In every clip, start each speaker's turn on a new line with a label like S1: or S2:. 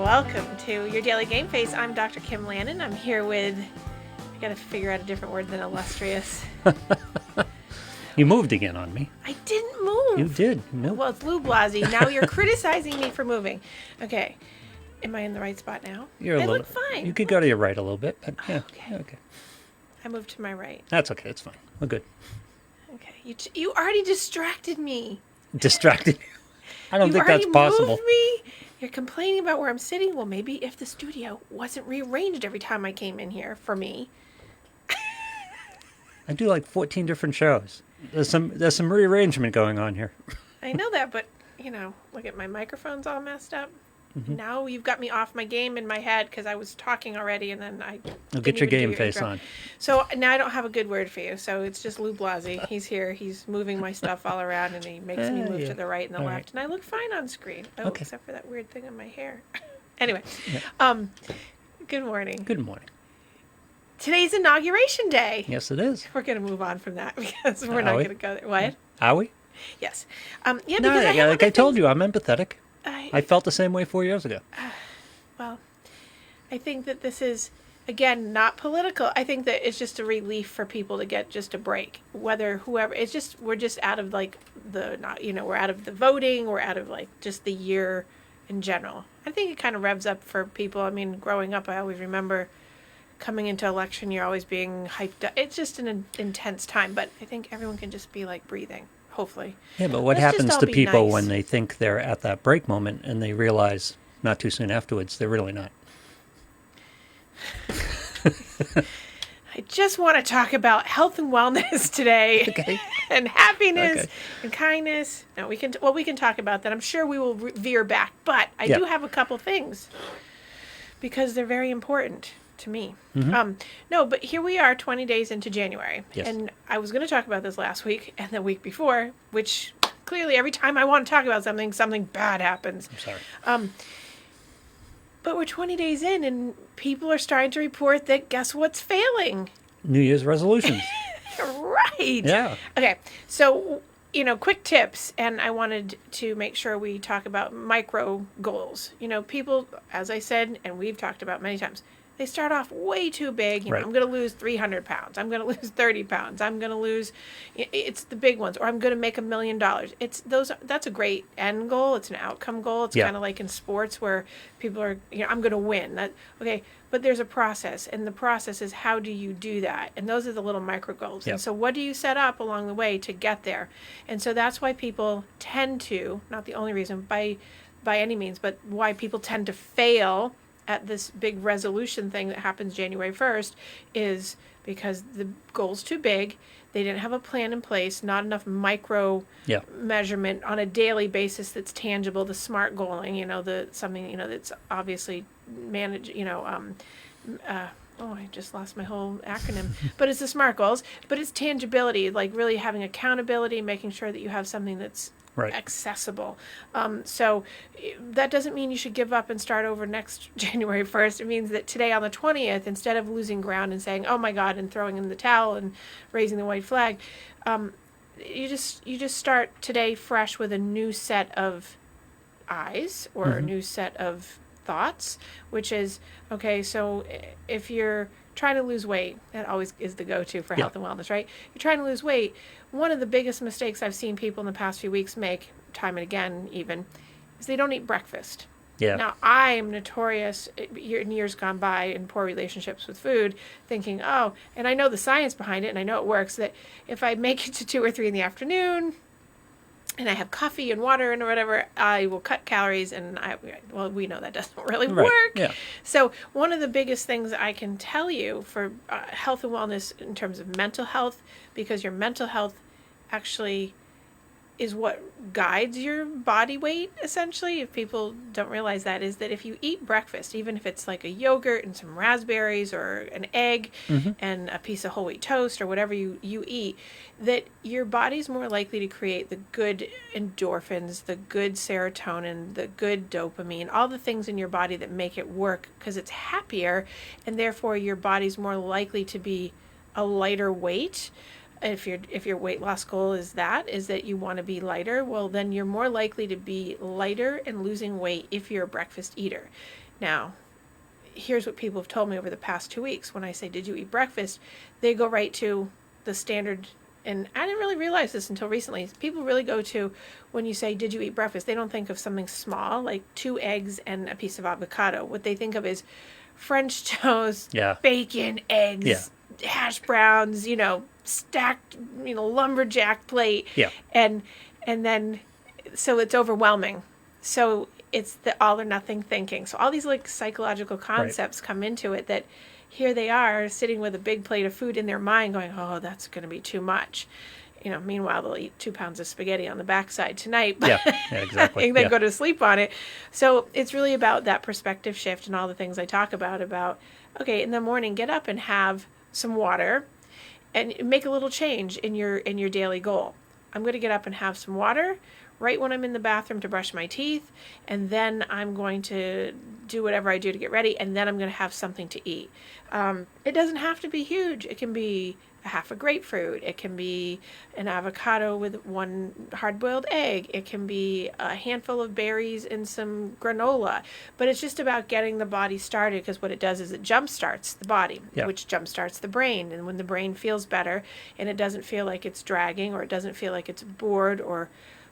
S1: welcome to Your Daily Game Face. I'm Dr. Kim Lannon. I'm here with, I gotta figure out a different word than illustrious.
S2: You moved again on me.
S1: I didn't move.
S2: You did. No.
S1: Well, it's Lou Blasi. Now you're criticizing me for moving. Okay. Am I in the right spot now?
S2: You're
S1: I look fine.
S2: You could go to your right a little bit, but yeah. Okay.
S1: I moved to my right.
S2: That's okay. It's fine. We're good.
S1: Okay. You already distracted me.
S2: Distracted you? I don't think that's
S1: You
S2: possible.
S1: moved me. You're complaining about where I'm sitting. Well, maybe if the studio wasn't rearranged every time I came in here for me.
S2: I do like 14 different shows. There's some rearrangement going on here.
S1: I know that, but, look at my microphone's all messed up. Mm-hmm. Now you've got me off my game in my head because I was talking already and then I
S2: I'll get your game face
S1: intro.
S2: on.
S1: So now I don't have a good word for you. So it's just Lou Blasi. He's here. He's moving my stuff all around and he makes me move to the right and the left. Right. And I look fine on screen. Oh, okay. Except for that weird thing in my hair. Anyway, good morning.
S2: Good morning.
S1: Today's Inauguration Day.
S2: Yes, it is.
S1: We're going to move on from that because we're not going to go there. What?
S2: Are we?
S1: Yes.
S2: Like I told you, I'm empathetic. I felt the same way 4 years ago.
S1: Well, I think that this is, again, not political. I think that it's just a relief for people to get just a break. Whoever, we're just out of we're out of the voting. We're out of just the year in general. I think it kind of revs up for people. I mean, growing up, I always remember coming into election year always being hyped up. It's just an intense time, but I think everyone can just be breathing. Hopefully.
S2: Yeah, but what happens to people when they think they're at that break moment and they realize not too soon afterwards they're really not?
S1: I just want to talk about health and wellness today. Okay. And happiness and kindness. No, we can talk about that. I'm sure we will veer back, but I do have a couple things because they're very important to me. Mm-hmm. No, but here we are 20 days into January.
S2: Yes.
S1: And I was going to talk about this last week and the week before, which clearly every time I want to talk about something bad happens.
S2: I'm sorry.
S1: But we're 20 days in and people are starting to report that guess what's failing?
S2: New Year's resolutions.
S1: Right.
S2: Yeah.
S1: Okay. So, quick tips, and I wanted to make sure we talk about micro goals. People, as I said, and we've talked about many times, they start off way too big.
S2: Right.
S1: I'm going to lose 300 pounds. I'm going to lose 30 pounds. I'm going to lose, it's the big ones. Or I'm going to make $1 million. That's a great end goal. It's an outcome goal. It's kind of like in sports where people are, I'm going to win. But there's a process. And the process is how do you do that? And those are the little micro goals. Yep. And so what do you set up along the way to get there? And so that's why people tend to, not the only reason by any means, but why people tend to fail at this big resolution thing that happens January 1st is because the goal's too big. They didn't have a plan in place, not enough micro measurement on a daily basis that's tangible, the SMART goaling, something, that's obviously managed, I just lost my whole acronym, but it's the SMART goals, but it's tangibility, really having accountability, making sure that you have something that's accessible. So that doesn't mean you should give up and start over next January 1st. It means that today on the 20th, instead of losing ground and saying, oh my God, and throwing in the towel and raising the white flag, you just start today fresh with a new set of eyes or a new set of thoughts, which is, okay, so if you're trying to lose weight, that always is the go-to for health and wellness, right? You're trying to lose weight. One of the biggest mistakes I've seen people in the past few weeks make, time and again even, is they don't eat breakfast.
S2: Yeah.
S1: Now, I'm notorious in years gone by in poor relationships with food, thinking, and I know the science behind it, and I know it works, that if I make it to 2 or 3 in the afternoon, and I have coffee and water and whatever, I will cut calories, and we know that doesn't really work.
S2: Yeah.
S1: So one of the biggest things I can tell you for health and wellness in terms of mental health, because your mental health actually is what guides your body weight, essentially, if people don't realize that, is that if you eat breakfast, even if it's like a yogurt and some raspberries or an egg and a piece of whole wheat toast or whatever you eat, that your body's more likely to create the good endorphins, the good serotonin, the good dopamine, all the things in your body that make it work because it's happier, and therefore your body's more likely to be a lighter weight. If your weight loss goal is that you want to be lighter, well, then you're more likely to be lighter and losing weight if you're a breakfast eater. Now, here's what people have told me over the past 2 weeks. When I say, did you eat breakfast? They go right to the standard. And I didn't really realize this until recently. People really go to, when you say, did you eat breakfast? They don't think of something small, like 2 eggs and a piece of avocado. What they think of is French toast, bacon, eggs, hash browns, stacked, lumberjack plate.
S2: Yeah.
S1: And then, so it's overwhelming. So it's the all or nothing thinking. So all these like psychological concepts come into it, that here they are sitting with a big plate of food in their mind going, oh, that's going to be too much. Meanwhile, they'll eat 2 pounds of spaghetti on the backside tonight.
S2: Yeah, exactly.
S1: And then go to sleep on it. So it's really about that perspective shift and all the things I talk about, okay, in the morning, get up and have some water and make a little change in your daily goal. I'm going to get up and have some water right when I'm in the bathroom to brush my teeth, and then I'm going to do whatever I do to get ready, and then I'm going to have something to eat. It doesn't have to be huge. It can be a half a grapefruit. It can be an avocado with 1 hard-boiled egg. It can be a handful of berries and some granola. But it's just about getting the body started, because what it does is it jump-starts the body, which jump-starts the brain. And when the brain feels better and it doesn't feel like it's dragging, or it doesn't feel like it's bored or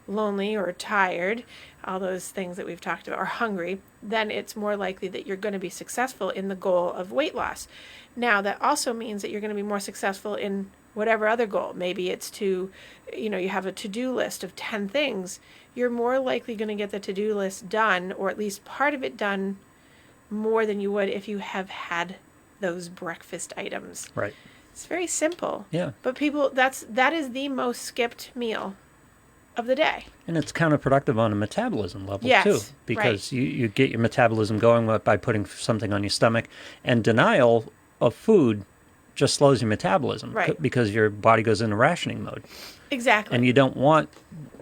S1: lonely or tired, all those things that we've talked about, or hungry, then it's more likely that you're going to be successful in the goal of weight loss. Now, that also means that you're going to be more successful in whatever other goal. Maybe it's to, you have a to-do list of 10 things. You're more likely going to get the to-do list done, or at least part of it done, more than you would if you have had those breakfast items.
S2: Right.
S1: It's very simple.
S2: Yeah.
S1: But people, that is the most skipped meal of the day.
S2: And it's counterproductive on a metabolism level, too, because
S1: right.
S2: you get your metabolism going by putting something on your stomach, and denial of food just slows your metabolism,
S1: right,
S2: because your body goes into rationing mode.
S1: Exactly.
S2: And you don't want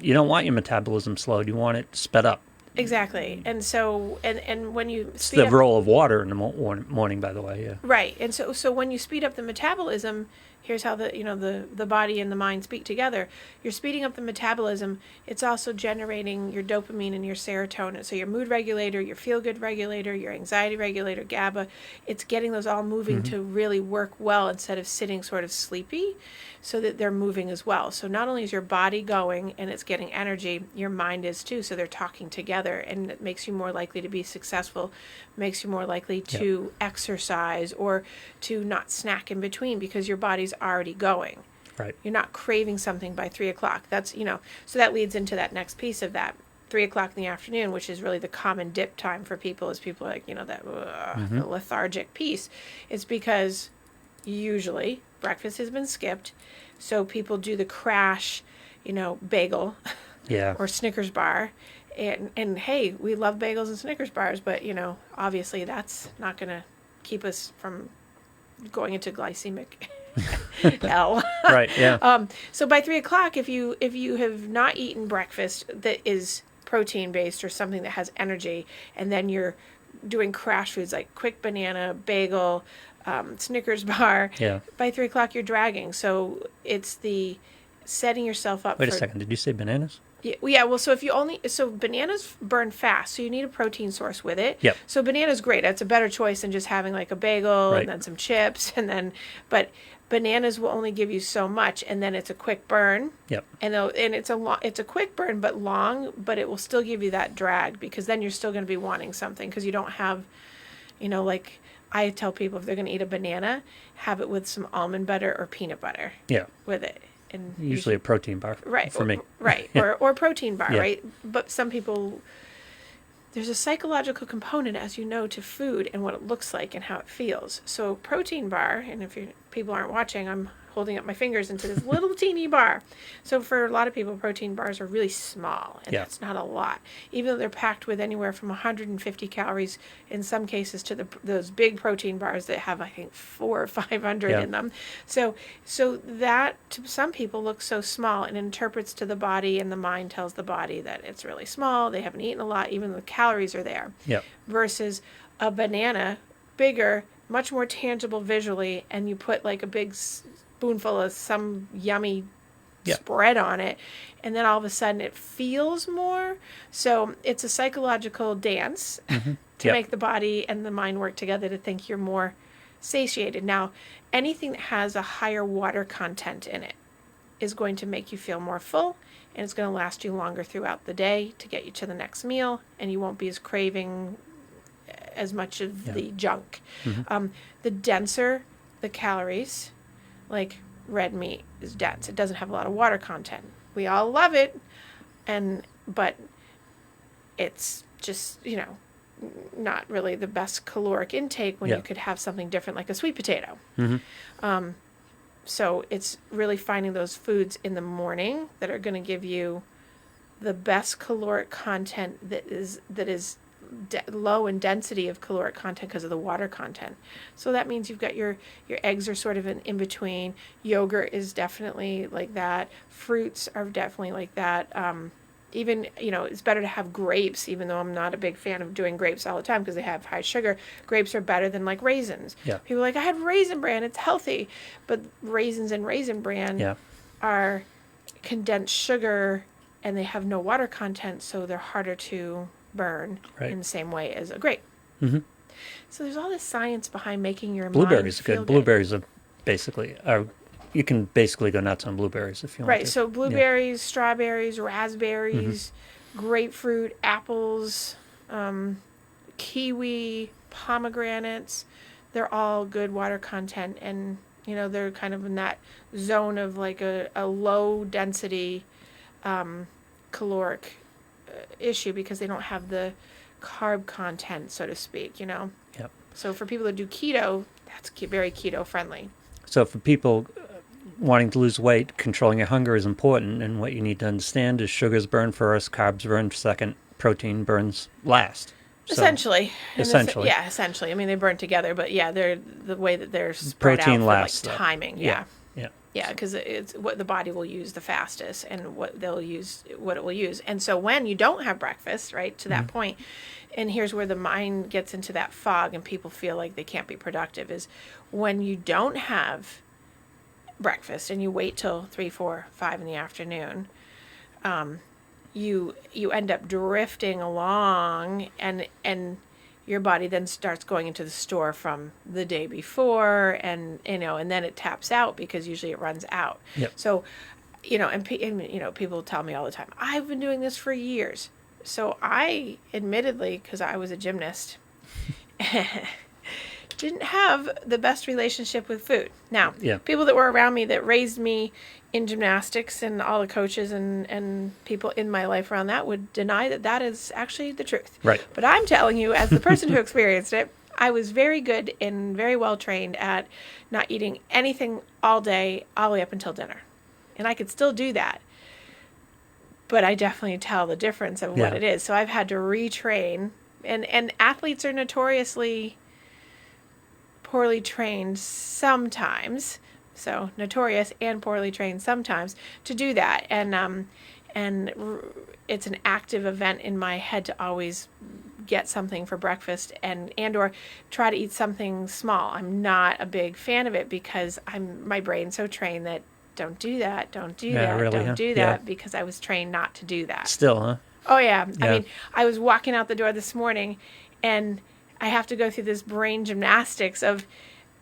S2: your metabolism slowed. You want it sped up.
S1: Exactly. And so, and when you
S2: it's the role of water in the morning, by the way, yeah.
S1: Right. And so when you speed up the metabolism, here's how the body and the mind speak together. You're speeding up the metabolism. It's also generating your dopamine and your serotonin. So your mood regulator, your feel-good regulator, your anxiety regulator, GABA, it's getting those all moving to really work well, instead of sitting sort of sleepy, so that they're moving as well. So not only is your body going and it's getting energy, your mind is too. So they're talking together, and it makes you more likely to be successful, makes you more likely to exercise, or to not snack in between, because your body's already going.
S2: Right.
S1: You're not craving something by 3 o'clock. That's, so that leads into that next piece of that. 3 o'clock in the afternoon, which is really the common dip time for people, is people like, the lethargic piece. It's because usually breakfast has been skipped. So people do the crash, bagel or Snickers bar. And hey, we love bagels and Snickers bars, but, obviously that's not going to keep us from going into glycemic hell.
S2: Right, yeah.
S1: So by 3 o'clock, if you have not eaten breakfast that is protein-based or something that has energy, and then you're doing crash foods like quick banana, bagel, Snickers bar, by 3 o'clock you're dragging. So it's the setting yourself up.
S2: Wait a second, did you say bananas?
S1: Yeah, well, so bananas burn fast, so you need a protein source with it.
S2: Yep.
S1: So banana's great. That's a better choice than just having like a bagel and then some chips, but bananas will only give you so much, and then it's a quick burn.
S2: Yep.
S1: And it's a quick burn, but long, but it will still give you that drag, because then you're still going to be wanting something, because you don't have, like I tell people, if they're going to eat a banana, have it with some almond butter or peanut butter. Yeah. With it. And
S2: usually a protein bar, for me.
S1: Right, or protein bar, right? But some people, there's a psychological component, as you know, to food and what it looks like and how it feels. So protein bar, and if people aren't watching, I'm holding up my fingers into this little teeny bar. So for a lot of people, protein bars are really small, and that's not a lot. Even though they're packed with anywhere from 150 calories in some cases to those big protein bars that have, I think, 400 or 500 in them. So that to some people looks so small, and interprets to the body, and the mind tells the body that it's really small. They haven't eaten a lot, even though the calories are there. Versus a banana, bigger, much more tangible visually, and you put like a big spoonful of some yummy spread on it, and then all of a sudden it feels more. So it's a psychological dance to make the body and the mind work together to think you're more satiated. Now, anything that has a higher water content in it is going to make you feel more full, and it's going to last you longer throughout the day to get you to the next meal, and you won't be as craving as much of the junk. The denser the calories, like red meat is dense. It doesn't have a lot of water content. We all love it, but it's just, not really the best caloric intake when you could have something different like a sweet potato. So it's really finding those foods in the morning that are going to give you the best caloric content that is low in density of caloric content because of the water content. So that means you've got your eggs are sort of in between. Yogurt is definitely like that. Fruits are definitely like that. Even, it's better to have grapes, even though I'm not a big fan of doing grapes all the time because they have high sugar. Grapes are better than like raisins.
S2: Yeah.
S1: People are like, I had Raisin Bran, it's healthy. But raisins and Raisin Bran are condensed sugar and they have no water content, so they're harder to burn in the same way as a grape. So there's all this science behind making your
S2: blueberries
S1: mind feel
S2: good. Blueberries are basically you can basically go nuts on blueberries if you want to.
S1: Right, so blueberries, strawberries, raspberries, grapefruit, apples, kiwi, pomegranates, they're all good water content, and they're kind of in that zone of like a low density caloric issue because they don't have the carb content, so to speak, Yep. So for people that do keto, that's very keto friendly.
S2: So for people wanting to lose weight, controlling your hunger is important, and what you need to understand is sugars burn first, carbs burn second, protein burns last.
S1: Essentially.
S2: Essentially.
S1: Essentially. I mean, they burn together, but they're the way that they're spread
S2: protein
S1: out
S2: lasts,
S1: for like timing.
S2: Yeah,
S1: because it's what the body will use the fastest and what it will use. And so when you don't have breakfast, right, to that point, and here's where the mind gets into that fog and people feel like they can't be productive, is when you don't have breakfast and you wait till 3, 4, 5 in the afternoon, you end up drifting along, and your body then starts going into the store from the day before, and and then it taps out because usually it runs out. So and people tell me all the time, I've been doing this for years. So I admittedly, because I was a gymnast, didn't have the best relationship with food. Now, people that were around me that raised me in gymnastics, and all the coaches and people in my life around that would deny that is actually the truth.
S2: Right.
S1: But I'm telling you, as the person who experienced it, I was very good and very well trained at not eating anything all day, all the way up until dinner. And I could still do that. But I definitely tell the difference of what it is. So I've had to retrain. And athletes are notoriously poorly trained sometimes, so notorious and poorly trained sometimes to do that, and it's an active event in my head to always get something for breakfast and or try to eat something small. I'm not a big fan of it because my brain's so trained that don't do that, don't do that, because I was trained not to do that.
S2: Still, huh?
S1: Oh yeah. I mean, I was walking out the door this morning and I have to go through this brain gymnastics of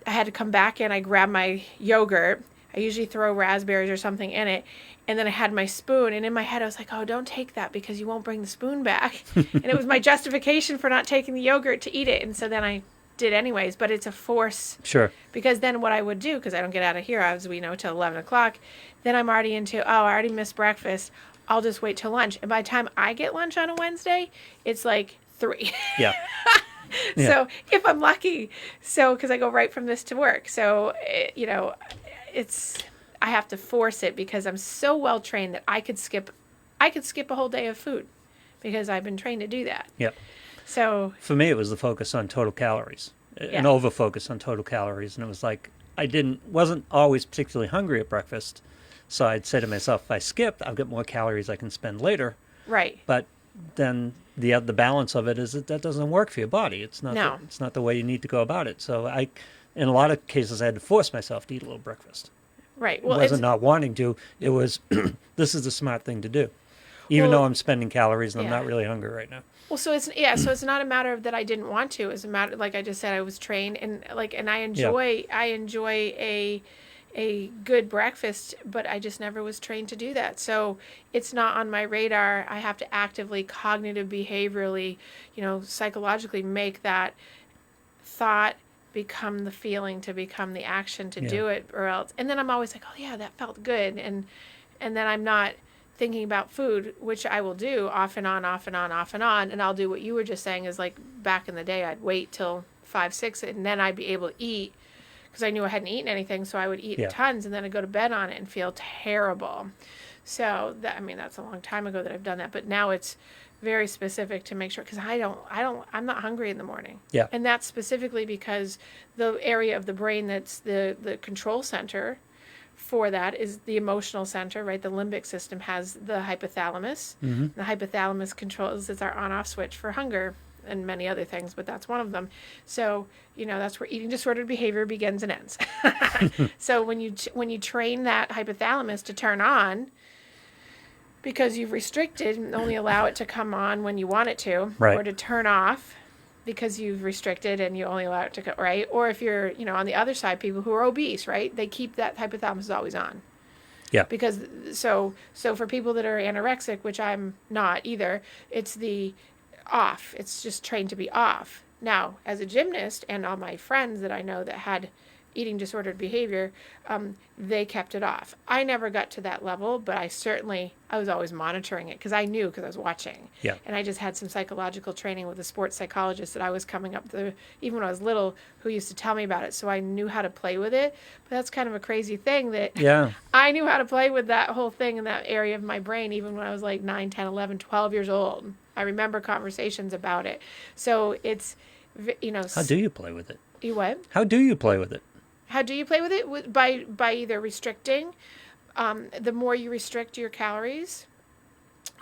S1: I had to come back in, I grabbed my yogurt. I usually throw raspberries or something in it. And then I had my spoon. And in my head, I was like, oh, don't take that because you won't bring the spoon back. And it was my justification for not taking the yogurt to eat it. And so then I did anyways. But it's a force.
S2: Sure.
S1: Because then what I would do, because I don't get out of here, as we know, till 11 o'clock, then I'm already into, I already missed breakfast. I'll just wait till lunch. And by the time I get lunch on a Wednesday, it's like 3.
S2: Yeah.
S1: So if I'm lucky, because I go right from this to work. So, I have to force it because I'm so well trained that I could skip a whole day of food because I've been trained to do that.
S2: Yep.
S1: So
S2: for me, it was the focus on total calories, an over focus on total calories. And it was like, wasn't always particularly hungry at breakfast. So I'd say to myself, if I skip, I've got more calories I can spend later.
S1: Right.
S2: But then the balance of it is that doesn't work for your body. It's not. It's not the way you need to go about it. So in a lot of cases, I had to force myself to eat a little breakfast.
S1: Right. Well,
S2: it wasn't not wanting to. It was this is the smart thing to do. Even
S1: Well,
S2: though I'm spending calories and I'm
S1: yeah.
S2: not really hungry right now.
S1: Well, so it's not a matter of that I didn't want to. It's a matter, like I just said, I was trained, and I enjoy a good breakfast, but I just never was trained to do that. So it's not on my radar. I have to actively, cognitive, behaviorally, psychologically make that thought become the feeling, to become the action, to do it, or else. And then I'm always like, oh yeah, that felt good, and then I'm not thinking about food, which I will do off and on, off and on, off and on. And I'll do what you were just saying, is like back in the day, I'd wait till 5, 6, and then I'd be able to eat, because I knew I hadn't eaten anything. So I would eat tons, and then I'd go to bed on it and feel terrible. So that's a long time ago that I've done that. But now it's very specific to make sure, because I'm not hungry in the morning.
S2: Yeah.
S1: And that's specifically because the area of the brain that's the control center for that is the emotional center, right? The limbic system has the hypothalamus. Mm-hmm. The hypothalamus controls, it's our on-off switch for hunger and many other things, but that's one of them. So, that's where eating disordered behavior begins and ends. So when you train that hypothalamus to turn on, because you've restricted and only allow it to come on when you want it to,
S2: right,
S1: or to turn off because you've restricted and you only allow it to go, right? Or if you're, on the other side, people who are obese, right? They keep that hypothalamus always on.
S2: Yeah.
S1: Because so for people that are anorexic, which I'm not either, it's the off. It's just trained to be off. Now, as a gymnast, and all my friends that I know that had eating disordered behavior, they kept it off. I never got to that level, but I was always monitoring it, because I was watching.
S2: Yeah.
S1: And I just had some psychological training with a sports psychologist that I was coming up to, even when I was little, who used to tell me about it. So I knew how to play with it. But that's kind of a crazy thing that I knew how to play with that whole thing in that area of my brain, even when I was like 9, 10, 11, 12 years old. I remember conversations about it. So it's,
S2: How do you play with it?
S1: You what?
S2: How do you play with it?
S1: How do you play with it? By either restricting. The more you restrict your calories,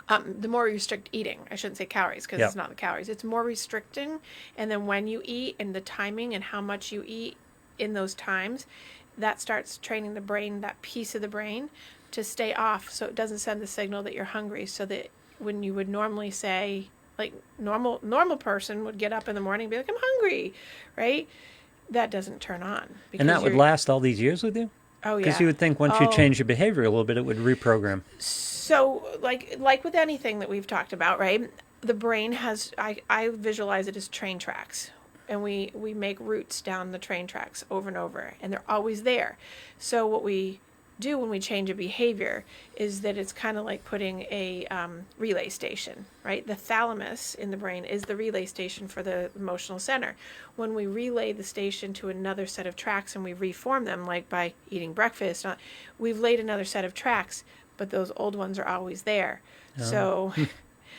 S1: the more you restrict eating. I shouldn't say calories, because it's not the calories. It's more restricting. And then when you eat, and the timing and how much you eat in those times, that starts training the brain, that piece of the brain, to stay off, so it doesn't send the signal that you're hungry. So that when you would normally say, like normal person would get up in the morning and be like, I'm hungry, right? That doesn't turn on.
S2: And that would last all these years with you?
S1: Oh, yeah.
S2: Because you would think once you change your behavior a little bit, it would reprogram.
S1: So, like with anything that we've talked about, right? The brain has, I visualize it as train tracks. And we make routes down the train tracks over and over. And they're always there. So what we do when we change a behavior is that it's kind of like putting a relay station, right? The thalamus in the brain is the relay station for the emotional center. When we relay the station to another set of tracks and we reform them, like by eating breakfast, we've laid another set of tracks, but those old ones are always there. So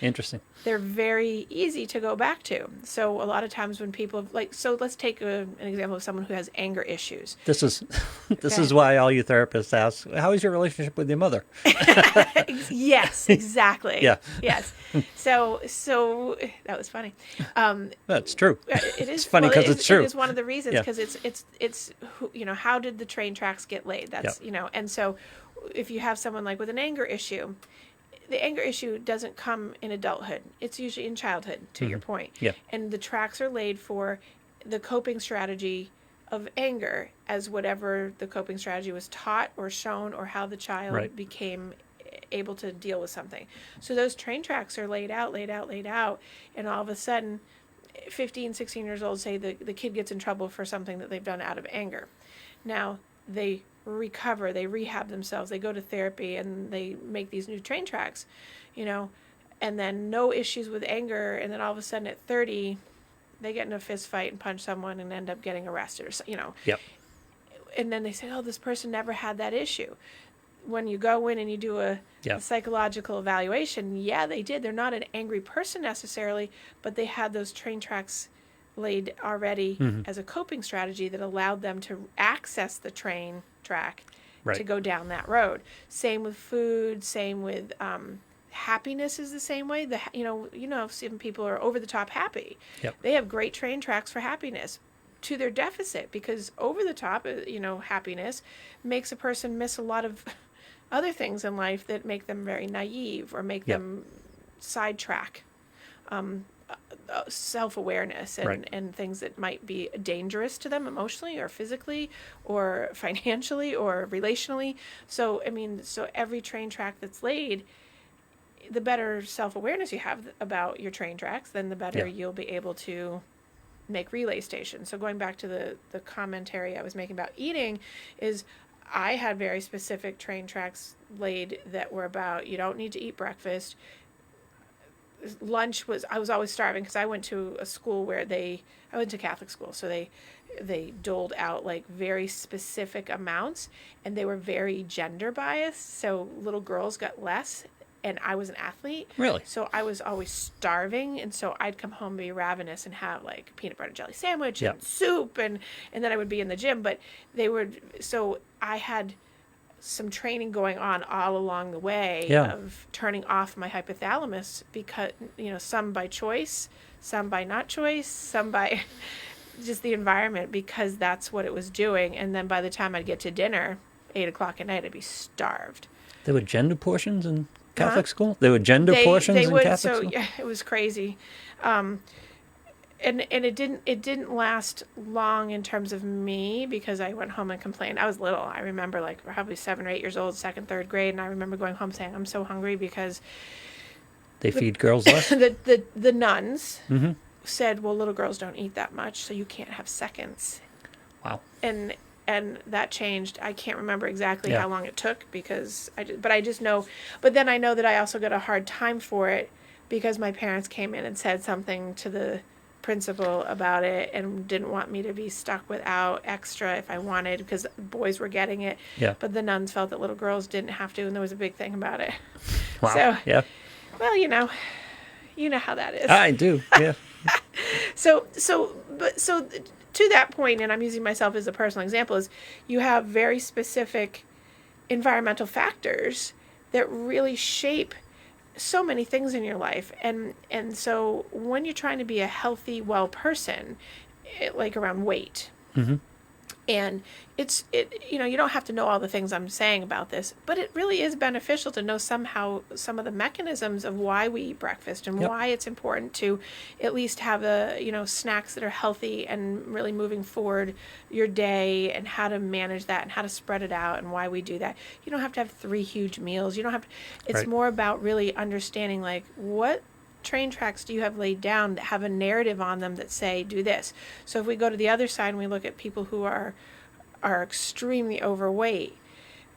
S2: interesting.
S1: They're very easy to go back to. So a lot of times when people so let's take an example of someone who has anger issues.
S2: This is why all you therapists ask, how is your relationship with your mother?
S1: Yes, exactly.
S2: Yeah.
S1: Yes. So that was funny.
S2: That's true.
S1: It is
S2: It's funny because it's true.
S1: It is one of the reasons, because it's how did the train tracks get laid? That's and so if you have someone like with an anger issue, the anger issue doesn't come in adulthood. It's usually in childhood, to your point.
S2: Yeah.
S1: And the tracks are laid for the coping strategy of anger as whatever the coping strategy was taught or shown, or how the child became able to deal with something. So those train tracks are laid out, and all of a sudden, 15, 16 years old, say the kid gets in trouble for something that they've done out of anger. Now, they recover, they rehab themselves, they go to therapy, and they make these new train tracks, and then no issues with anger, and then all of a sudden at 30 they get in a fist fight and punch someone and end up getting arrested, or
S2: Yep.
S1: And then they say, oh, this person never had that issue. When you go in and you do a psychological evaluation, they did. They're not an angry person necessarily, but they had those train tracks laid already as a coping strategy that allowed them to access the train track to go down that road. Same with food, same with happiness is the same way. Some people are over the top happy.
S2: Yep.
S1: They have great train tracks for happiness to their deficit, because over the top, happiness makes a person miss a lot of other things in life that make them very naive or make them sidetrack self-awareness and things that might be dangerous to them emotionally or physically or financially or relationally. So, I mean, so every train track that's laid, the better self-awareness you have about your train tracks, then the better you'll be able to make relay stations. So going back to the commentary I was making about eating is I had very specific train tracks laid that were about, you don't need to eat breakfast. Lunch was, I was always starving because I went to a school where I went to Catholic school. So they doled out like very specific amounts and they were very gender biased. So little girls got less and I was an athlete.
S2: Really?
S1: So I was always starving. And so I'd come home and be ravenous and have like a peanut butter and jelly sandwich and soup. And then I would be in the gym, but so I had some training going on all along the way of turning off my hypothalamus because, some by choice, some by not choice, some by just the environment because that's what it was doing. And then by the time I'd get to dinner, 8:00 at night, I'd be starved.
S2: There were gender portions in Catholic school? There were gender portions in Catholic school?
S1: Yeah, it was crazy. And it didn't last long in terms of me because I went home and complained. I was little. I remember like probably 7 or 8 years old, 2nd, 3rd grade, and I remember going home saying, I'm so hungry because
S2: they feed girls less?
S1: the nuns said, well, little girls don't eat that much, so you can't have seconds.
S2: Wow.
S1: And that changed. I can't remember exactly how long it took but I just know. But then I know that I also got a hard time for it because my parents came in and said something to the principal about it and didn't want me to be stuck without extra if I wanted because boys were getting it.
S2: Yeah.
S1: But the nuns felt that little girls didn't have to, and there was a big thing about it.
S2: Wow.
S1: So,
S2: yeah.
S1: Well, you know how that is.
S2: I do. Yeah.
S1: So to that point, and I'm using myself as a personal example, is you have very specific environmental factors that really shape so many things in your life. And so when you're trying to be a healthy, well person, like around weight, and you don't have to know all the things I'm saying about this, but it really is beneficial to know some of the mechanisms of why we eat breakfast and why it's important to at least have snacks that are healthy and really moving forward your day and how to manage that and how to spread it out and why we do that. You don't have to have 3 huge meals. You don't have to, it's more about really understanding like what train tracks do you have laid down that have a narrative on them that say do this. So if we go to the other side and we look at people who are extremely overweight,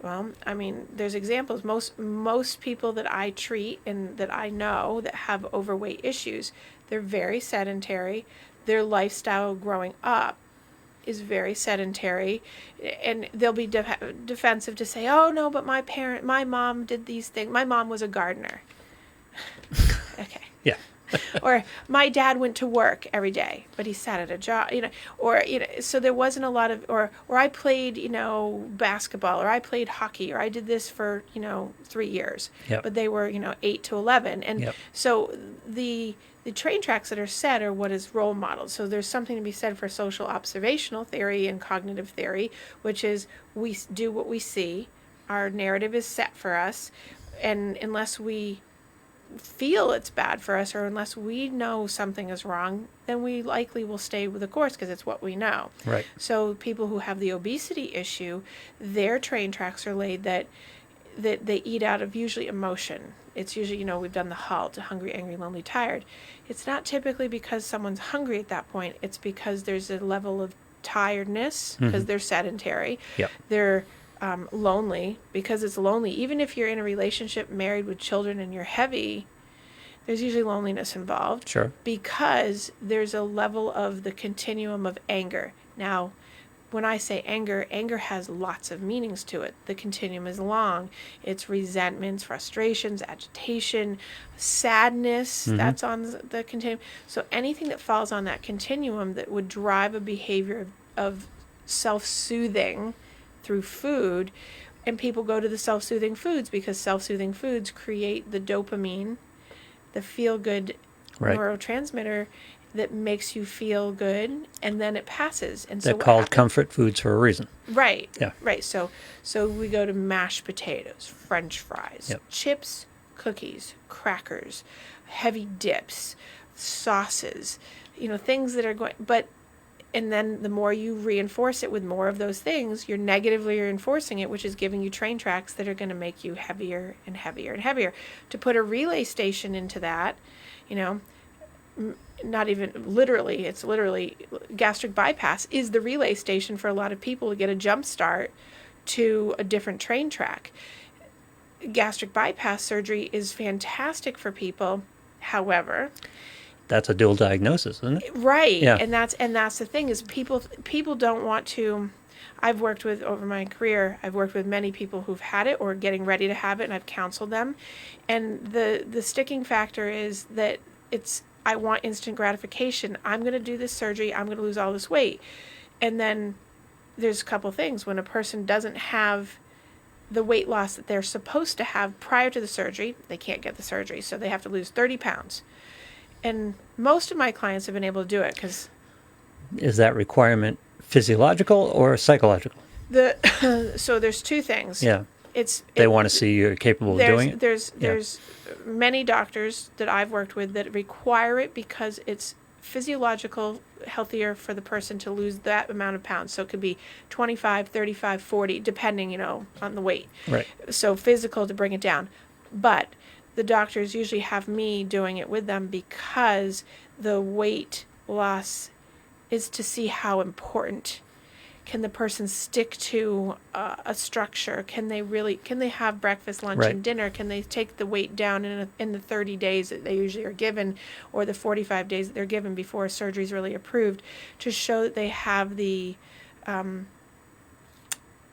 S1: well, I mean, there's examples. Most people that I treat and that I know that have overweight issues, they're very sedentary. Their lifestyle growing up is very sedentary, and they'll be defensive to say, oh no, but my mom did these things. My mom was a gardener. Okay.
S2: Yeah.
S1: Or my dad went to work every day, but he sat at a job, so there wasn't a lot of, or I played, basketball, or I played hockey, or I did this for, 3 years, but they were, 8 to 11. And so the train tracks that are set are what is role modeled. So there's something to be said for social observational theory and cognitive theory, which is we do what we see. Our narrative is set for us. And unless we feel it's bad for us or unless we know something is wrong, then we likely will stay with the course because it's what we know.
S2: Right.
S1: So people who have the obesity issue, their train tracks are laid that they eat out of usually emotion. It's usually, we've done the HALT, hungry, angry, lonely, tired. It's not typically because someone's hungry at that point. It's because there's a level of tiredness because they're sedentary.
S2: Yep.
S1: They're lonely because it's lonely. Even if you're in a relationship, married with children, and you're heavy, there's usually loneliness involved.
S2: Sure. Because
S1: there's a level of the continuum of anger. Now, when I say anger has lots of meanings to it. The continuum is long. It's resentments, frustrations, agitation, sadness. That's on the continuum. So anything that falls on that continuum that would drive a behavior of self-soothing through food, and people go to the self-soothing foods because self-soothing foods create the dopamine, the feel-good neurotransmitter that makes you feel good, and then it passes. And so
S2: they're called comfort foods for a reason.
S1: Right.
S2: Yeah.
S1: Right. So we go to mashed potatoes, French fries, chips, cookies, crackers, heavy dips, sauces, things that are going, and then the more you reinforce it with more of those things, you're negatively reinforcing it, which is giving you train tracks that are going to make you heavier and heavier and heavier. To put a relay station into that, not even literally, it's literally gastric bypass is the relay station for a lot of people to get a jump start to a different train track. Gastric bypass surgery is fantastic for people. However,
S2: that's a dual diagnosis, isn't it?
S1: Right.
S2: Yeah.
S1: And that's the thing is people don't want to. I've worked with, over my career, I've worked with many people who've had it or getting ready to have it, and I've counseled them. And the sticking factor is that I want instant gratification. I'm going to do this surgery. I'm going to lose all this weight. And then there's a couple things. When a person doesn't have the weight loss that they're supposed to have prior to the surgery, they can't get the surgery. So they have to lose 30 pounds. And most of my clients have been able to do it because...
S2: Is that requirement physiological or psychological?
S1: So there's two things.
S2: Yeah. They want to see you're capable of doing it?
S1: There's many doctors that I've worked with that require it because it's physiological, healthier for the person to lose that amount of pounds. So it could be 25, 35, 40, depending, on the weight.
S2: Right.
S1: So physical to bring it down. But the doctors usually have me doing it with them because the weight loss is to see how important can the person stick to a structure. Can they have breakfast, lunch, and dinner? Can they take the weight down in the 30 days that they usually are given, or the 45 days that they're given before surgery is really approved, to show that they have the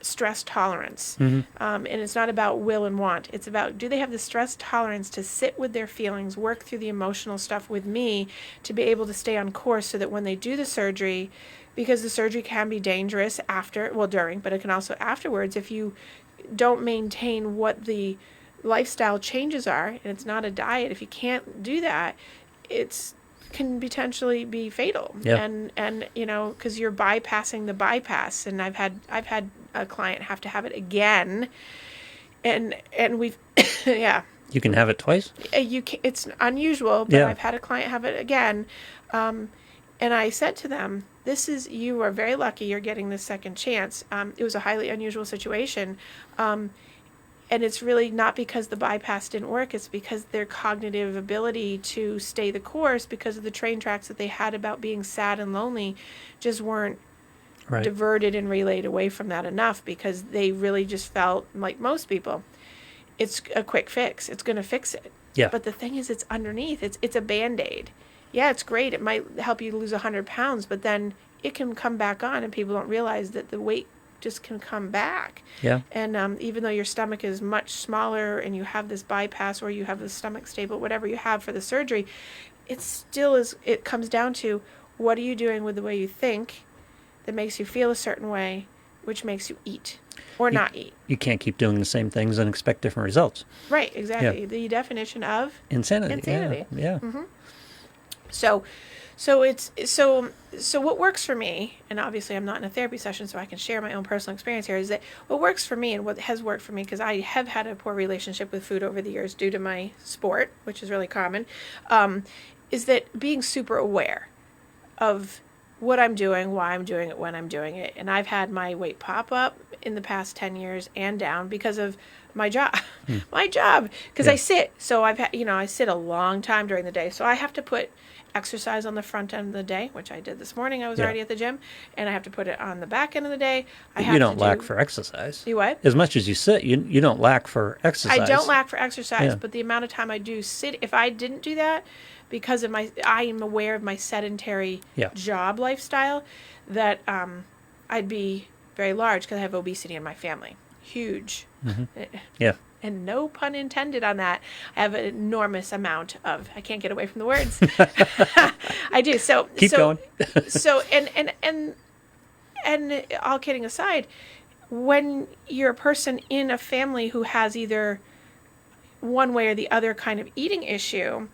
S1: stress tolerance. And it's not about will and want. It's about, do they have the stress tolerance to sit with their feelings, work through the emotional stuff with me, to be able to stay on course so that when they do the surgery, because the surgery can be dangerous during, but it can also afterwards, if you don't maintain what the lifestyle changes are, and it's not a diet, if you can't do that, it's can potentially be fatal. And because you're bypassing the bypass. And I've had a client have to have it again, and we've
S2: You can have it twice?
S1: It's unusual, but I've had a client have it again. And I said to them, you are very lucky you're getting this second chance. It was a highly unusual situation. And it's really not because the bypass didn't work. It's because their cognitive ability to stay the course, because of the train tracks that they had about being sad and lonely, just weren't diverted and relayed away from that enough, because they really just felt like most people, it's a quick fix. It's going to fix it.
S2: Yeah.
S1: But the thing is, it's underneath. It's a Band-Aid. Yeah, it's great. It might help you lose 100 pounds, but then it can come back on, and people don't realize that the weight just can come back.
S2: Yeah.
S1: And even though your stomach is much smaller and you have this bypass, or you have the stomach staple, whatever you have for the surgery, it still is, it comes down to, what are you doing with the way you think that makes you feel a certain way, which makes you eat or not eat.
S2: You can't keep doing the same things and expect different results.
S1: Right, exactly. Yeah. The definition of
S2: insanity. Yeah.
S1: Mm-hmm. So what works for me, and obviously I'm not in a therapy session, so I can share my own personal experience here, is that what works for me and what has worked for me, because I have had a poor relationship with food over the years due to my sport, which is really common, is that being super aware of what I'm doing, why I'm doing it, when I'm doing it. And I've had my weight pop up in the past 10 years and down because of my job. My job, because I sit. So I've had, I sit a long time during the day. So I have to put exercise on the front end of the day, which I did this morning. I was already at the gym, and I have to put it on the back end of the day.
S2: You don't lack for exercise.
S1: You what?
S2: As much as you sit, you don't lack for exercise.
S1: I don't lack for exercise, but the amount of time I do sit, if I didn't do that, because of I am aware of my sedentary job lifestyle, that I'd be very large, because I have obesity in my family. Huge.
S2: Mm-hmm. Yeah.
S1: And no pun intended on that. I have an enormous amount of, I can't get away from the words. I do. So
S2: keep going.
S1: So and all kidding aside, when you're a person in a family who has either one way or the other kind of eating issue,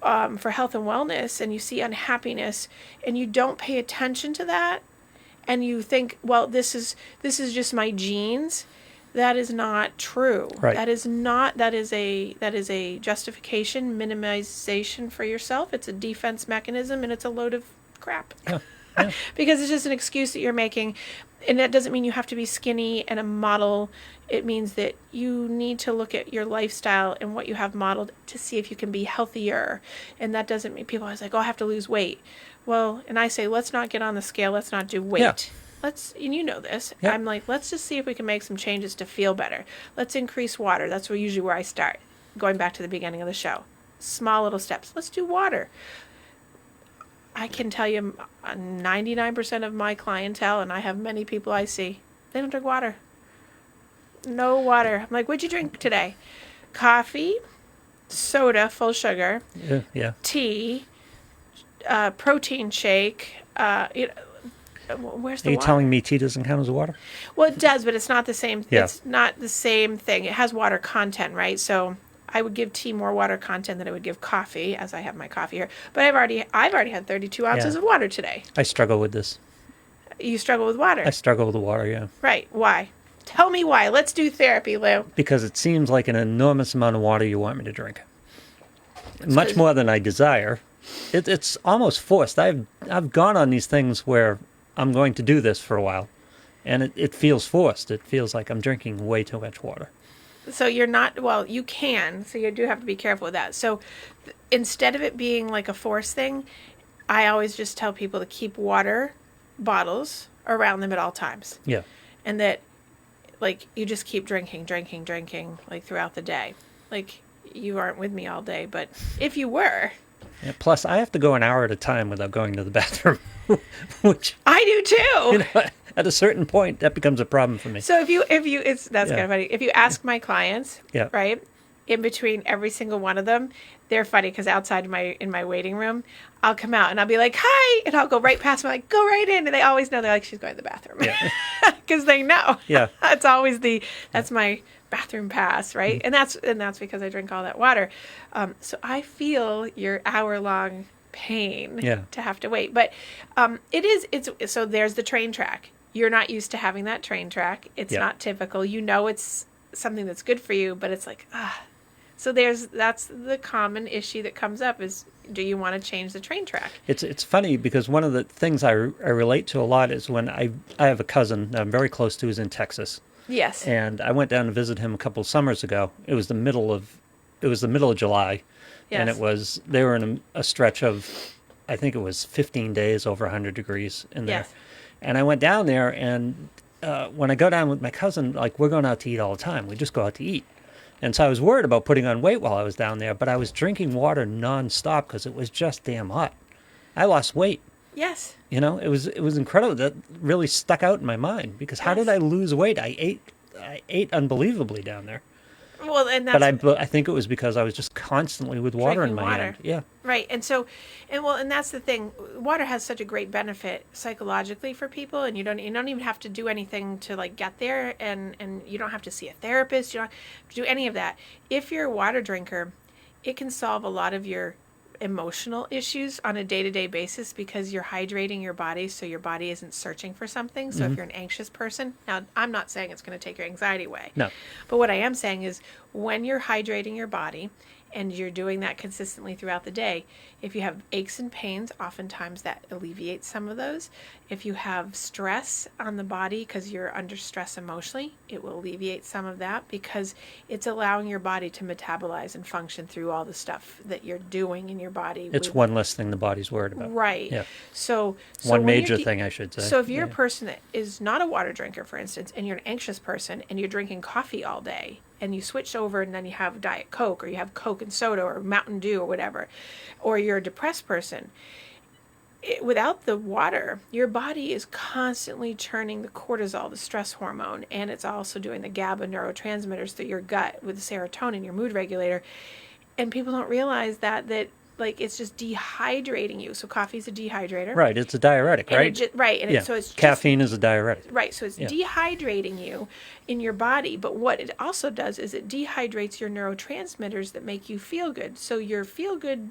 S1: for health and wellness, and you see unhappiness, and you don't pay attention to that, and you think, well, this is just my genes. That is not true.
S2: Right.
S1: That is a justification, minimization for yourself. It's a defense mechanism, and it's a load of crap.
S2: Yeah. Yeah.
S1: Because it's just an excuse that you're making, and that doesn't mean you have to be skinny and a model. It means that you need to look at your lifestyle and what you have modeled to see if you can be healthier. And that doesn't mean people are like, oh, I have to lose weight. Well, and I say, let's not get on the scale. Let's not do weight. Yeah. And you know this. Yeah. I'm like, let's just see if we can make some changes to feel better. Let's increase water. That's usually where I start. Going back to the beginning of the show. Small little steps. Let's do water. I can tell you 99% of my clientele, and I have many people I see, they don't drink water. No water. I'm like, what'd you drink today? Coffee, soda, full sugar, tea, protein shake. Where's the water?
S2: Are you telling me tea doesn't count as water?
S1: Well, it does, but it's not the same.
S2: Yeah.
S1: It's not the same thing. It has water content, right? So I would give tea more water content than I would give coffee, as I have my coffee here. But I've already had 32 ounces of water today.
S2: I struggle with this.
S1: You struggle with water?
S2: I struggle with the water, yeah.
S1: Right. Why? Tell me why. Let's do therapy, Lou.
S2: Because it seems like an enormous amount of water you want me to drink. Much more than I desire. It's almost forced. I've gone on these things where I'm going to do this for a while, and it feels forced. It feels like I'm drinking way too much water.
S1: So you're not, well, you can, so you do have to be careful with that. So instead of it being like a force thing, I always just tell people to keep water bottles around them at all times.
S2: Yeah.
S1: And that, like, you just keep drinking, like, throughout the day. Like, you aren't with me all day, but if you were.
S2: Yeah, plus, I have to go an hour at a time without going to the bathroom, which
S1: I do too.
S2: At a certain point, that becomes a problem for me.
S1: So that's kind of funny. If you ask my clients, right, in between every single one of them, they're funny because outside in my waiting room, I'll come out and I'll be like, hi, and I'll go right past them, like, go right in, and they always know. They're like, she's going to the bathroom, because they know.
S2: Yeah,
S1: it's always that's my bathroom pass, right? Mm-hmm. And that's because I drink all that water. So I feel your hour-long pain to have to wait, but it's so there's the train track. You're not used to having that train track. It's not typical. You know it's something that's good for you, but it's like, So that's the common issue that comes up is, do you want to change the train track?
S2: It's funny because one of the things I relate to a lot is when I have a cousin that I'm very close to who's in Texas.
S1: Yes.
S2: And I went down to visit him a couple of summers ago. It was the middle of July. Yes. And they were in a stretch of, I think it was 15 days over 100 degrees in there. Yes. And I went down there, and when I go down with my cousin, like, we're going out to eat all the time. We just go out to eat. And so I was worried about putting on weight while I was down there, but I was drinking water nonstop because it was just damn hot. I lost weight.
S1: Yes.
S2: You know, it was incredible. That really stuck out in my mind because how did I lose weight? I ate unbelievably down there.
S1: Well, and that's...
S2: But I think it was because I was just constantly with water in my hand. Yeah.
S1: Right. And that's the thing. Water has such a great benefit psychologically for people, and you don't even have to do anything to, like, get there, and you don't have to see a therapist. You don't have to do any of that. If you're a water drinker, it can solve a lot of your emotional issues on a day-to-day basis because you're hydrating your body so your body isn't searching for something. So if you're an anxious person, now I'm not saying it's going to take your anxiety away.
S2: No.
S1: But what I am saying is when you're hydrating your body and you're doing that consistently throughout the day, if you have aches and pains, oftentimes that alleviates some of those. If you have stress on the body because you're under stress emotionally, it will alleviate some of that because it's allowing your body to metabolize and function through all the stuff that you're doing in your body.
S2: It's one less thing the body's worried about.
S1: Right.
S2: Yeah.
S1: So
S2: one major thing, I should say.
S1: So if you're a person that is not a water drinker, for instance, and you're an anxious person and you're drinking coffee all day, and you switch over and then you have Diet Coke or you have Coke and soda or Mountain Dew or whatever, or you're a depressed person, without the water, your body is constantly churning the cortisol, the stress hormone, and it's also doing the GABA neurotransmitters through your gut with the serotonin, your mood regulator. And people don't realize that like, it's just dehydrating you. So coffee's a dehydrator.
S2: Right. It's a diuretic, right?
S1: So it's
S2: caffeine is a diuretic.
S1: Right. So it's dehydrating you in your body. But what it also does is it dehydrates your neurotransmitters that make you feel good. So your feel good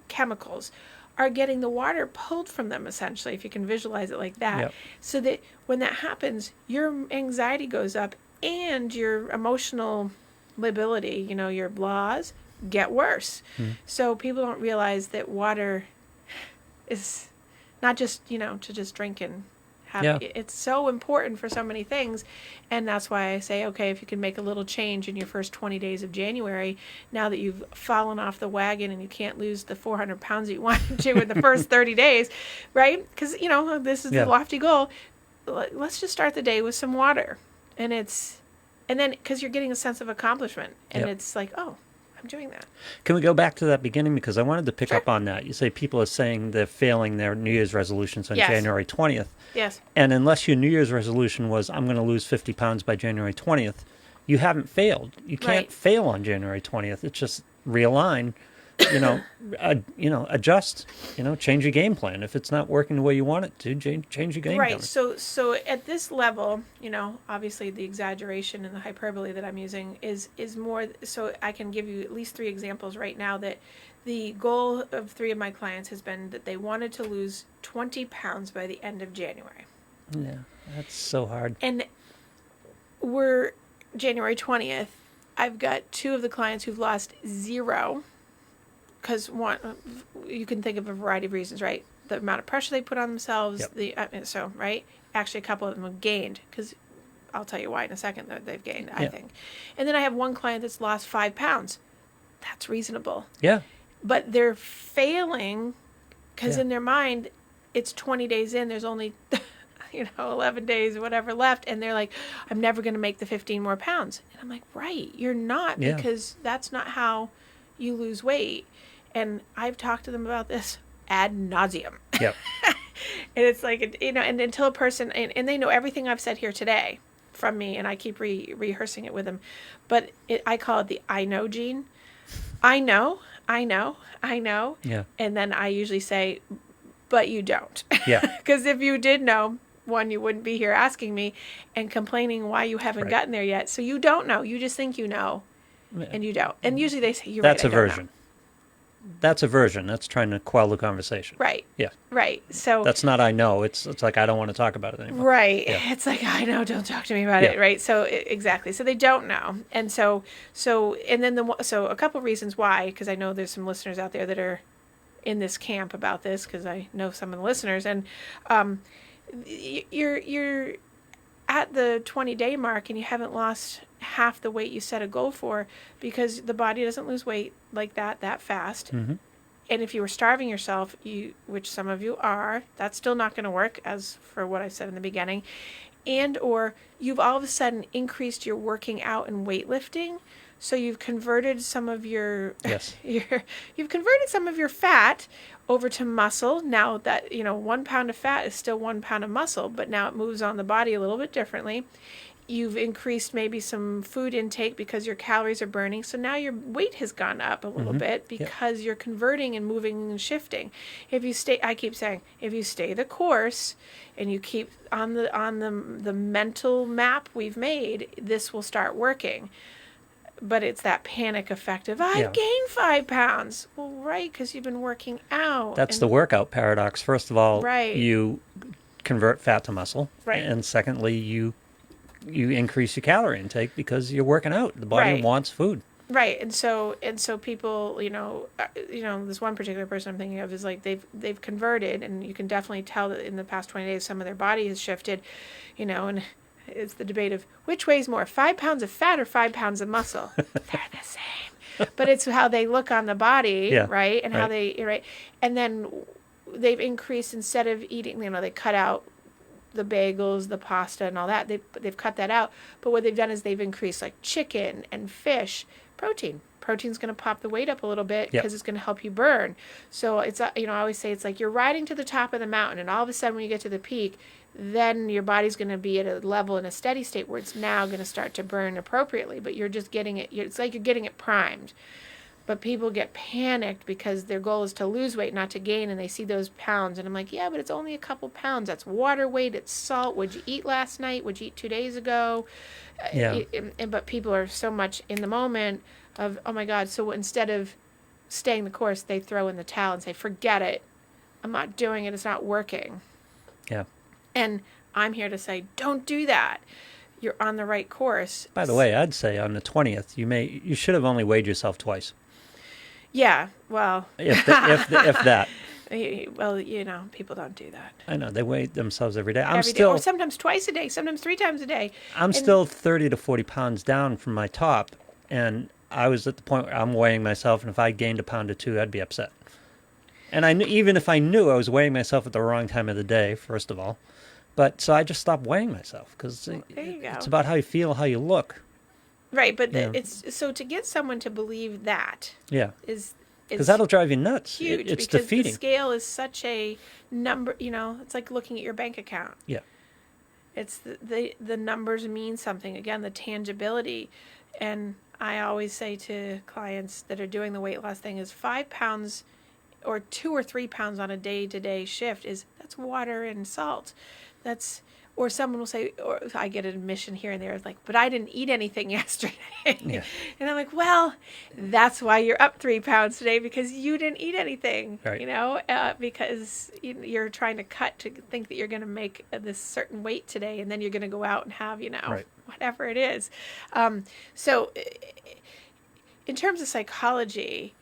S1: chemicals are getting the water pulled from them, essentially, if you can visualize it like that.
S2: Yep.
S1: So that when that happens, your anxiety goes up and your emotional lability, your blahs, get worse. So people don't realize that water is not just, to just drink and have. It's so important for so many things. And that's why I say, okay, if you can make a little change in your first 20 days of January, now that you've fallen off the wagon and you can't lose the 400 pounds that you wanted to in the first 30 days, right? Because, this is the lofty goal. Let's just start the day with some water. And then because you're getting a sense of accomplishment. And it's like, oh, I'm doing that.
S2: Can we go back to that beginning? Because I wanted to pick up on that. You say people are saying they're failing their New Year's resolutions on January 20th.
S1: Yes.
S2: And unless your New Year's resolution was, I'm going to lose 50 pounds by January 20th, you haven't failed. You can't fail on January 20th. It's just realign, adjust, change your game plan. If it's not working the way you want it to, change your game plan.
S1: Right. So at this level, obviously the exaggeration and the hyperbole that I'm using is more, so I can give you at least 3 examples right now that the goal of 3 of my clients has been that they wanted to lose 20 pounds by the end of January.
S2: Yeah, that's so hard.
S1: And we're January 20th. I've got 2 of the clients who've lost 0. Because you can think of a variety of reasons, right? The amount of pressure they put on themselves, right? Actually, a couple of them have gained, because I'll tell you why in a second that they've gained, I think. And then I have one client that's lost 5 pounds. That's reasonable.
S2: Yeah.
S1: But they're failing because in their mind, it's 20 days in, there's only 11 days or whatever left, and they're like, I'm never going to make the 15 more pounds. And I'm like, right, you're not, because that's not how you lose weight. And I've talked to them about this ad nauseum.
S2: Yep.
S1: And it's like, and until a person, and they know everything I've said here today from me, and I keep rehearsing it with them, but I call it the I know gene. I know.
S2: Yeah.
S1: And then I usually say, but you don't.
S2: Yeah.
S1: Because if you did know, one, you wouldn't be here asking me and complaining why you haven't gotten there yet. So you don't know. You just think you know. And you don't. And usually they say, you're
S2: That's
S1: right,
S2: aversion. That's aversion. That's trying to quell the conversation.
S1: Right.
S2: Yeah.
S1: Right. So
S2: that's not I know. It's like I don't want to talk about it anymore.
S1: Right.
S2: Yeah.
S1: It's like, I know, don't talk to me about it. Right. So exactly. So they don't know. And so and then a couple reasons why, because I know there's some listeners out there that are in this camp about this, because I know some of the listeners, and you're at the 20-day mark and you haven't lost half the weight you set a goal for, because the body doesn't lose weight like that fast.
S2: Mm-hmm.
S1: And if you were starving yourself, which some of you are, that's still not going to work, as for what I said in the beginning. And or you've all of a sudden increased your working out and weightlifting, so you've converted some of your you've converted some of your fat over to muscle. Now that 1 pound of fat is still 1 pound of muscle, but now it moves on the body a little bit differently. You've increased maybe some food intake because your calories are burning. So now your weight has gone up a little bit because you're converting and moving and shifting. I keep saying, if you stay the course and you keep on the mental map we've made, this will start working. But it's that panic effect of, I've gained 5 pounds. Well, right, because you've been working out.
S2: That's the workout paradox. First of all, you convert fat to muscle. Right. And secondly, you increase your calorie intake because you're working out. The body wants food.
S1: Right. And so people, this one particular person I'm thinking of is like they've converted, and you can definitely tell that in the past 20 days some of their body has shifted, and it's the debate of which weighs more, 5 pounds of fat or 5 pounds of muscle. They're the same. But it's how they look on the body, right? And how they, and then they've increased, instead of eating, they cut out the bagels, the pasta, and all that. They've cut that out. But what they've done is they've increased like chicken and fish, protein. Protein's going to pop the weight up a little bit because it's going to help you burn. So it's I always say it's like you're riding to the top of the mountain, and all of a sudden when you get to the peak, then your body's going to be at a level in a steady state where it's now going to start to burn appropriately. But you're just getting it. It's like you're getting it primed. But people get panicked because their goal is to lose weight, not to gain, and they see those pounds. And I'm like, yeah, but it's only a couple pounds. That's water weight. It's salt. What'd you eat last night? What'd you eat 2 days ago?
S2: Yeah.
S1: But people are so much in the moment of, oh, my God. So instead of staying the course, they throw in the towel and say, forget it. I'm not doing it. It's not working.
S2: Yeah.
S1: And I'm here to say, don't do that. You're on the right course.
S2: By the way, I'd say on the 20th, you should have only weighed yourself twice.
S1: Yeah, well.
S2: If that.
S1: Well, people don't do that.
S2: I know. They weigh themselves every day.
S1: Or sometimes twice a day, sometimes 3 times a day.
S2: I'm still 30 to 40 pounds down from my top, and I was at the point where I'm weighing myself, and if I gained a pound or two, I'd be upset. And even if I knew I was weighing myself at the wrong time of the day, first of all. But so I just stopped weighing myself because it's about how you feel, how you look.
S1: Right, but it's so to get someone to believe that is
S2: because that'll drive you nuts.
S1: Huge,
S2: it's
S1: because
S2: defeating.
S1: The scale is such a number. It's like looking at your bank account.
S2: Yeah,
S1: it's the numbers mean something. Again, the tangibility, and I always say to clients that are doing the weight loss thing is 5 pounds, or 2 or 3 pounds on a day-to-day shift that's water and salt. Or someone will say, or I get an admission here and there, it's like, but I didn't eat anything yesterday. Yeah. And I'm like, well, that's why you're up 3 pounds today, because you didn't eat anything,
S2: right.
S1: Because you're trying to cut to think that you're going to make this certain weight today, and then you're going to go out and have,
S2: right.
S1: whatever it is. So in terms of psychology,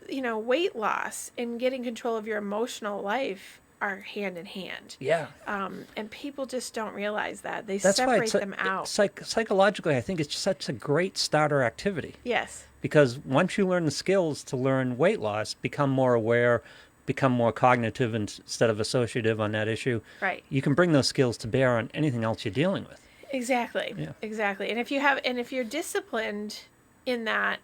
S1: weight loss and getting control of your emotional life are hand in hand.
S2: Yeah.
S1: And people just don't realize that. That's separate them out.
S2: Psychologically, I think it's such a great starter activity.
S1: Yes.
S2: Because once you learn the skills to learn weight loss, become more aware, become more cognitive instead of associative on that issue,
S1: right,
S2: you can bring those skills to bear on anything else you're dealing with.
S1: Exactly.
S2: Yeah.
S1: Exactly. And if you're disciplined in that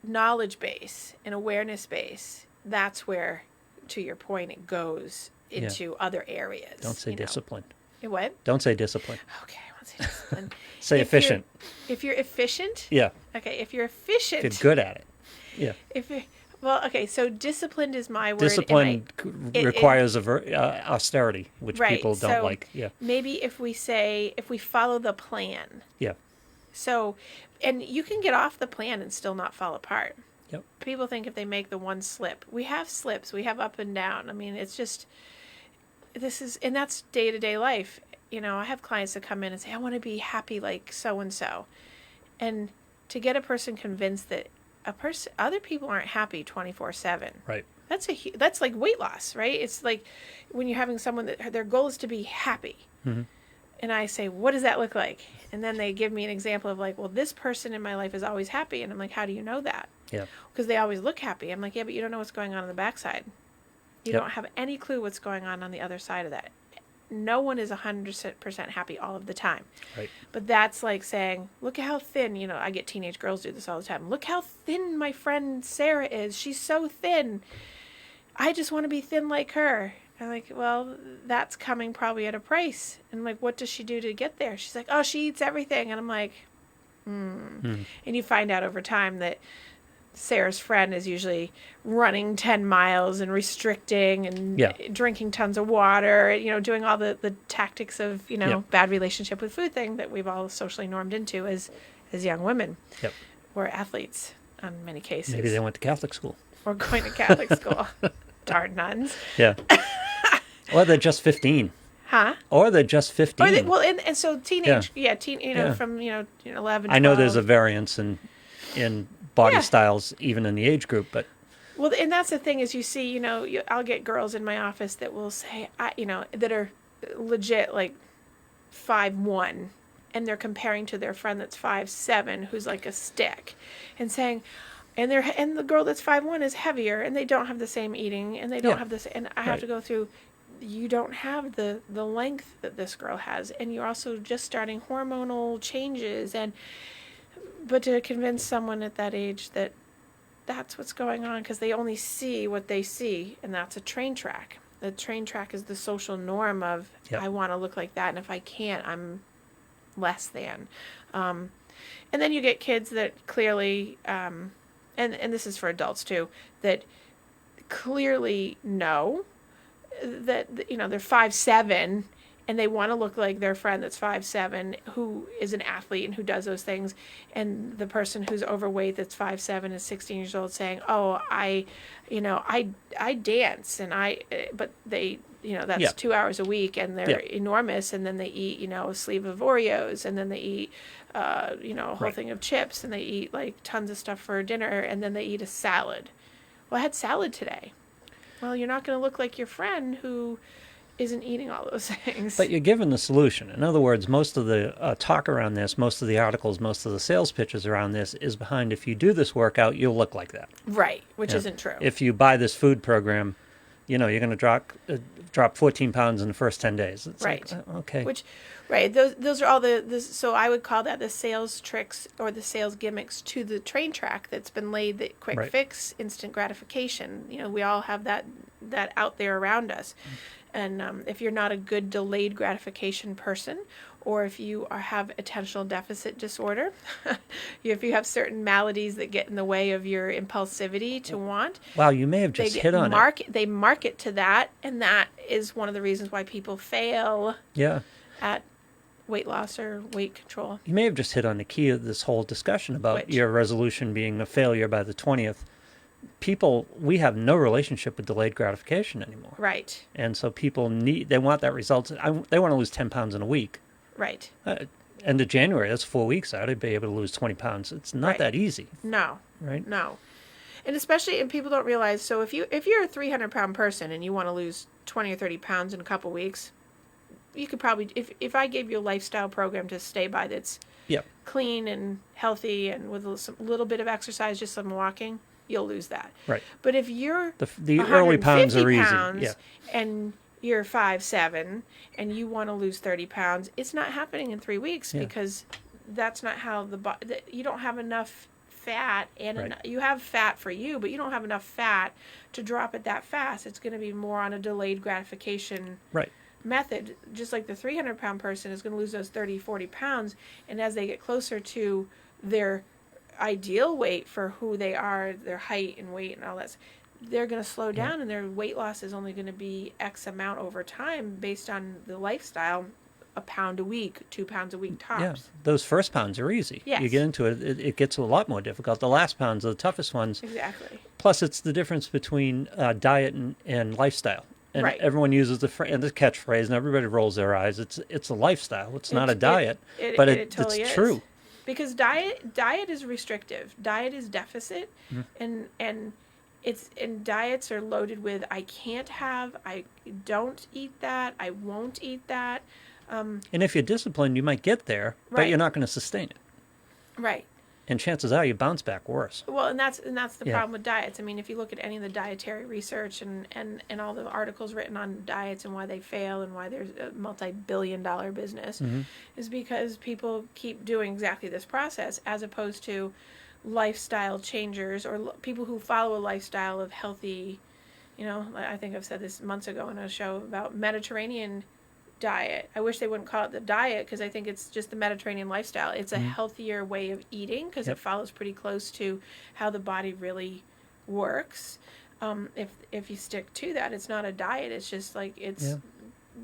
S1: knowledge base and awareness base, that's where, to your point, it goes into other areas.
S2: Don't say discipline.
S1: What?
S2: Don't say discipline.
S1: Okay, I won't say discipline.
S2: Say efficient.
S1: If you're efficient?
S2: Yeah.
S1: Okay, if you're efficient.
S2: If you're good at it. Yeah.
S1: Okay, so disciplined is my word.
S2: Discipline requires austerity, which people don't like. Yeah.
S1: Maybe if we follow the plan.
S2: Yeah.
S1: So, and you can get off the plan and still not fall apart.
S2: Yep.
S1: People think if they make the one slip. We have slips. We have up and down. I mean, it's just, and that's day-to-day life. I have clients that come in and say, I want to be happy like so-and-so. And to get a person convinced that other people aren't happy 24/7.
S2: Right.
S1: That's like weight loss, right? It's like when you're having someone that their goal is to be happy. Mm-hmm. And I say, what does that look like? And then they give me an example of like, well, this person in my life is always happy. And I'm like, how do you know that?
S2: Yeah.
S1: Because they always look happy. I'm like, yeah, but you don't know what's going on the backside. You don't have any clue what's going on the other side of that. No one is 100% happy all of the time.
S2: Right.
S1: But that's like saying, look at how thin, I get teenage girls do this all the time. Look how thin my friend Sarah is. She's so thin. I just want to be thin like her. I'm like, well, that's coming probably at a price. And I'm like, what does she do to get there? She's like, oh, she eats everything. And I'm like, And you find out over time that Sarah's friend is usually running 10 miles and restricting and drinking tons of water, doing all the tactics of, bad relationship with food thing that we've all socially normed into as young women.
S2: Yep.
S1: Or athletes in many cases.
S2: Maybe they went to Catholic school.
S1: Or going to Catholic school. Darn nuns.
S2: Yeah. Or they're just 15.
S1: Huh?
S2: Or they're just 15.
S1: And so teenage, from 11. 12.
S2: I know there's a variance in body styles even in the age group, but
S1: well, and that's the thing is you see, I'll get girls in my office that will say, that are legit like 5'1", and they're comparing to their friend that's 5'7", who's like a stick, and saying. And the girl that's 5'1" is heavier, and they don't have the same eating, and they don't have this. And I have to go through. You don't have the length that this girl has, and you're also just starting hormonal changes. But to convince someone at that age that that's what's going on, because they only see what they see, and that's a train track. The train track is the social norm of I want to look like that, and if I can't, I'm less than. And then you get kids that clearly. And this is for adults too, that clearly know that they're 5'7", and they want to look like their friend that's 5'7", who is an athlete and who does those things, and the person who's overweight that's 5'7" is 16 years old saying, "Oh, I dance and but they." That's 2 hours a week, and they're enormous, and then they eat, a sleeve of Oreos, and then they eat, a whole thing of chips, and they eat, like, tons of stuff for dinner, and then they eat a salad. Well, I had salad today. Well, you're not going to look like your friend who isn't eating all those things.
S2: But you're given the solution. In other words, most of the talk around this, most of the articles, most of the sales pitches around this is behind, if you do this workout, you'll look like that.
S1: Right, which isn't true.
S2: If you buy this food program, you're going to drop 14 pounds in the first 10 days. It's
S1: right.
S2: Like, okay.
S1: Those are all so I would call that the sales tricks or the sales gimmicks to the train track that's been laid, the quick fix, instant gratification. We all have that out there around us. And if you're not a good delayed gratification person, or if you have attentional deficit disorder, if you have certain maladies that get in the way of your impulsivity to want.
S2: Wow, you may have just hit on it.
S1: They market to that, and that is one of the reasons why people fail at weight loss or weight control.
S2: You may have just hit on the key of this whole discussion about your resolution being a failure by the 20th. We have no relationship with delayed gratification anymore.
S1: Right.
S2: And so people they want that result. They want to lose 10 pounds in a week.
S1: Right.
S2: End of January, that's 4 weeks out. I'd be able to lose 20 pounds. It's not that easy.
S1: No.
S2: Right?
S1: No. And especially, and people don't realize, so if you're a 300-pound person and you want to lose 20 or 30 pounds in a couple weeks, you could probably, if I gave you a lifestyle program to stay by that's clean and healthy and with a little bit of exercise, just some walking, you'll lose that.
S2: Right.
S1: But if you're
S2: the early pounds are easy.
S1: And you're 5'7" and you want to lose 30 pounds, it's not happening in 3 weeks because that's not how you don't have enough fat, and you have fat for you, but you don't have enough fat to drop it that fast. It's going to be more on a delayed gratification method. Just like the 300-pound person is going to lose those 30, 40 pounds, and as they get closer to their ideal weight for who they are, their height and weight and all that, they're going to slow down, and their weight loss is only going to be X amount over time based on the lifestyle. A pound a week, 2 pounds a week tops.
S2: Yeah, those first pounds are easy.
S1: Yes.
S2: You get into it, it gets a lot more difficult. The last pounds are the toughest ones.
S1: Exactly.
S2: Plus, it's the difference between diet and lifestyle. And everyone uses the catchphrase, and everybody rolls their eyes. It's a lifestyle. It's not a diet, but it totally it's true.
S1: Because diet is restrictive. Diet is deficit, and diets are loaded with I can't have, I don't eat that, I won't eat that.
S2: And if you're disciplined, you might get there, but you're not going to sustain it.
S1: Right.
S2: And chances are you bounce back worse.
S1: Well, and that's the problem with diets. I mean, if you look at any of the dietary research and all the articles written on diets and why they fail and why there's a multi-billion-dollar business, is because people keep doing exactly this process as opposed to lifestyle changers or people who follow a lifestyle of healthy, I think I've said this months ago in a show about Mediterranean diet. I wish they wouldn't call it the diet because I think it's just the Mediterranean lifestyle. It's a healthier way of eating because it follows pretty close to how the body really works. If you stick to that, it's not a diet. It's just like it's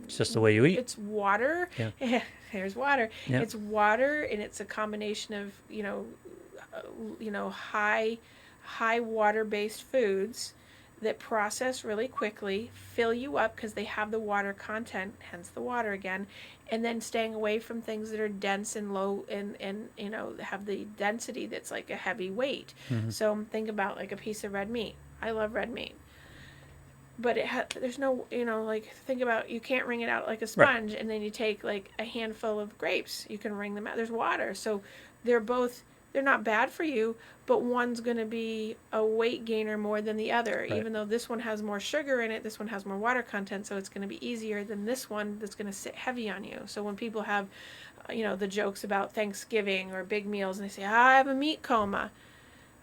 S2: just the way you eat.
S1: It's water. Yeah. There's water. Yeah. It's water, and it's a combination of high water-based foods that process really quickly, fill you up because they have the water content, hence the water again, and then staying away from things that are dense and low and have the density that's like a heavy weight. So think about like a piece of red meat. I love red meat. But there's no, think about, you can't wring it out like a sponge, and then you take like a handful of grapes. You can wring them out. There's water. So they're not bad for you, but one's going to be a weight gainer more than the other. Even though this one has more sugar in it, this one has more water content, so it's going to be easier than this one that's going to sit heavy on you. So when people have, the jokes about Thanksgiving or big meals, and they say, I have a meat coma.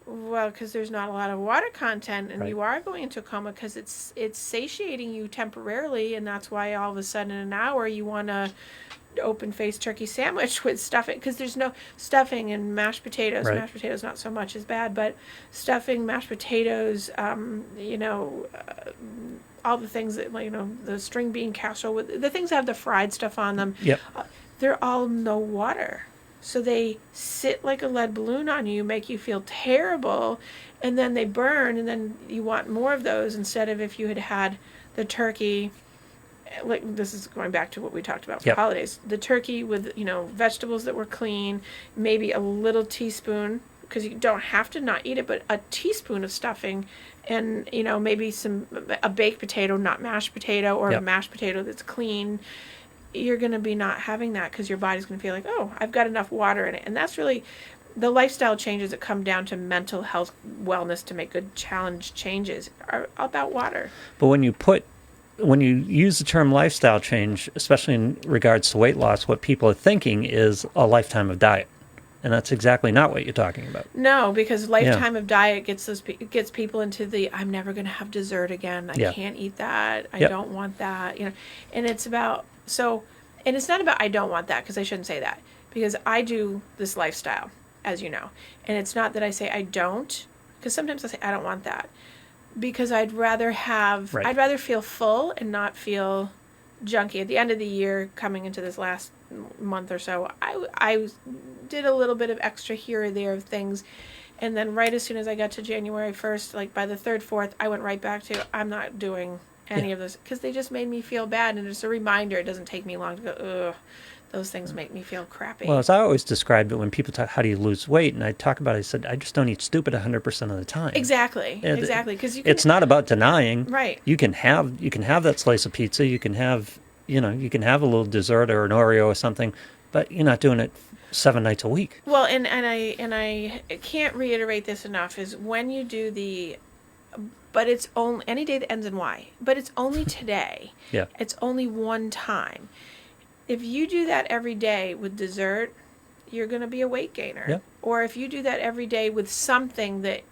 S1: Well, because there's not a lot of water content, and you are going into a coma because it's satiating you temporarily, and that's why all of a sudden in an hour you want to open-faced turkey sandwich with stuffing, because there's no stuffing and mashed potatoes.
S2: Right.
S1: Mashed potatoes not so much as bad, but stuffing, mashed potatoes, all the things that, the string bean casserole, with the things that have the fried stuff on them.
S2: Yep.
S1: They're all no water. So they sit like a lead balloon on you, make you feel terrible, and then they burn, and then you want more of those instead of if you had the turkey. Like, this is going back to what we talked about for
S2: Yep.
S1: holidays. The turkey with, vegetables that were clean, maybe a little teaspoon, because you don't have to not eat it, but a teaspoon of stuffing, and, maybe a baked potato, not mashed potato, or
S2: Yep.
S1: a mashed potato that's clean. You're going to be not having that because your body's going to feel like, oh, I've got enough water in it. And that's really the lifestyle changes that come down to mental health wellness to make good challenge changes are about water.
S2: But when you use the term lifestyle change, especially in regards to weight loss, what people are thinking is a lifetime of diet. And that's exactly not what you're talking about.
S1: No, because lifetime of diet gets people into the, I'm never going to have dessert again. I can't eat that. I don't want that. And it's about, and it's not about I don't want that, because I shouldn't say that, because I do this lifestyle, as you know. And it's not that I say I don't, because sometimes I say I don't want that, because I'd rather feel full and not feel junky. At the end of the year, coming into this last month or so, I did a little bit of extra here or there of things, and then right as soon as I got to January 1st, like by the 3rd, 4th, I went right back to, I'm not doing any of those, because they just made me feel bad, and it's a reminder. It doesn't take me long to go, ugh, those things make me feel crappy.
S2: Well, as I always described it when people talk, how do you lose weight? And I talk about it, I said, I just don't eat stupid 100% of the time.
S1: Exactly. Because
S2: it's not about denying.
S1: Right.
S2: You can have that slice of pizza. You can have, you can have a little dessert or an Oreo or something, but you're not doing it 7 nights a week.
S1: Well, and I can't reiterate this enough, is when you do but it's only any day that ends in Y, but it's only today.
S2: Yeah.
S1: It's only one time. If you do that every day with dessert, you're going to be a weight gainer.
S2: Yeah.
S1: Or if you do that every day with something that,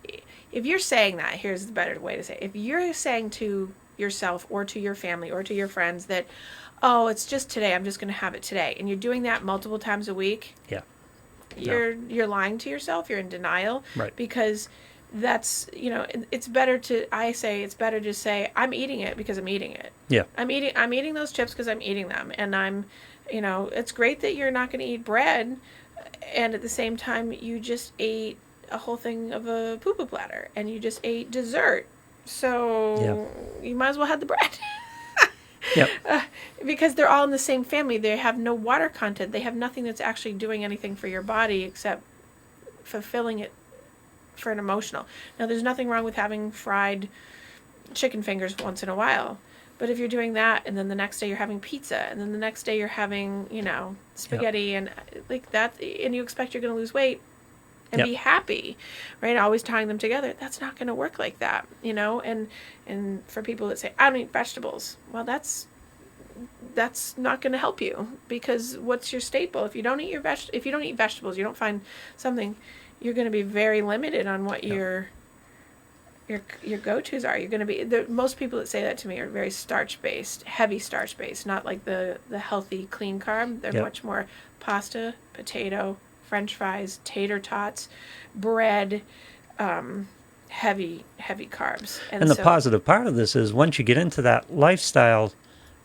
S1: if you're saying that, here's the better way to say it. If you're saying to yourself or to your family or to your friends that, oh, it's just today, I'm just going to have it today, and you're doing that multiple times a week, you're lying to yourself, you're in denial.
S2: Right.
S1: Because that's, it's better to say, I'm eating it because I'm eating it.
S2: Yeah.
S1: I'm eating those chips because I'm eating them. And I'm, it's great that you're not going to eat bread. And at the same time, you just ate a whole thing of a poo-poo platter, and you just ate dessert. So you might as well have the bread.
S2: Yep.
S1: Because they're all in the same family. They have no water content. They have nothing that's actually doing anything for your body except fulfilling it for an emotional. Now, there's nothing wrong with having fried chicken fingers once in a while. But if you're doing that, and then the next day you're having pizza, and then the next day you're having, spaghetti and like that, and you expect you're going to lose weight and be happy, right? Always tying them together. That's not going to work like that, And for people that say, I don't eat vegetables, well, that's not going to help you, because what's your staple? If you don't eat if you don't eat vegetables, you don't find something, you're going to be very limited on what your go-tos are. You're going to be, most people that say that to me are very starch-based, heavy starch-based, not like the healthy, clean carb. They're much more pasta, potato, French fries, tater tots, bread, heavy carbs.
S2: And the positive part of this is once you get into that lifestyle,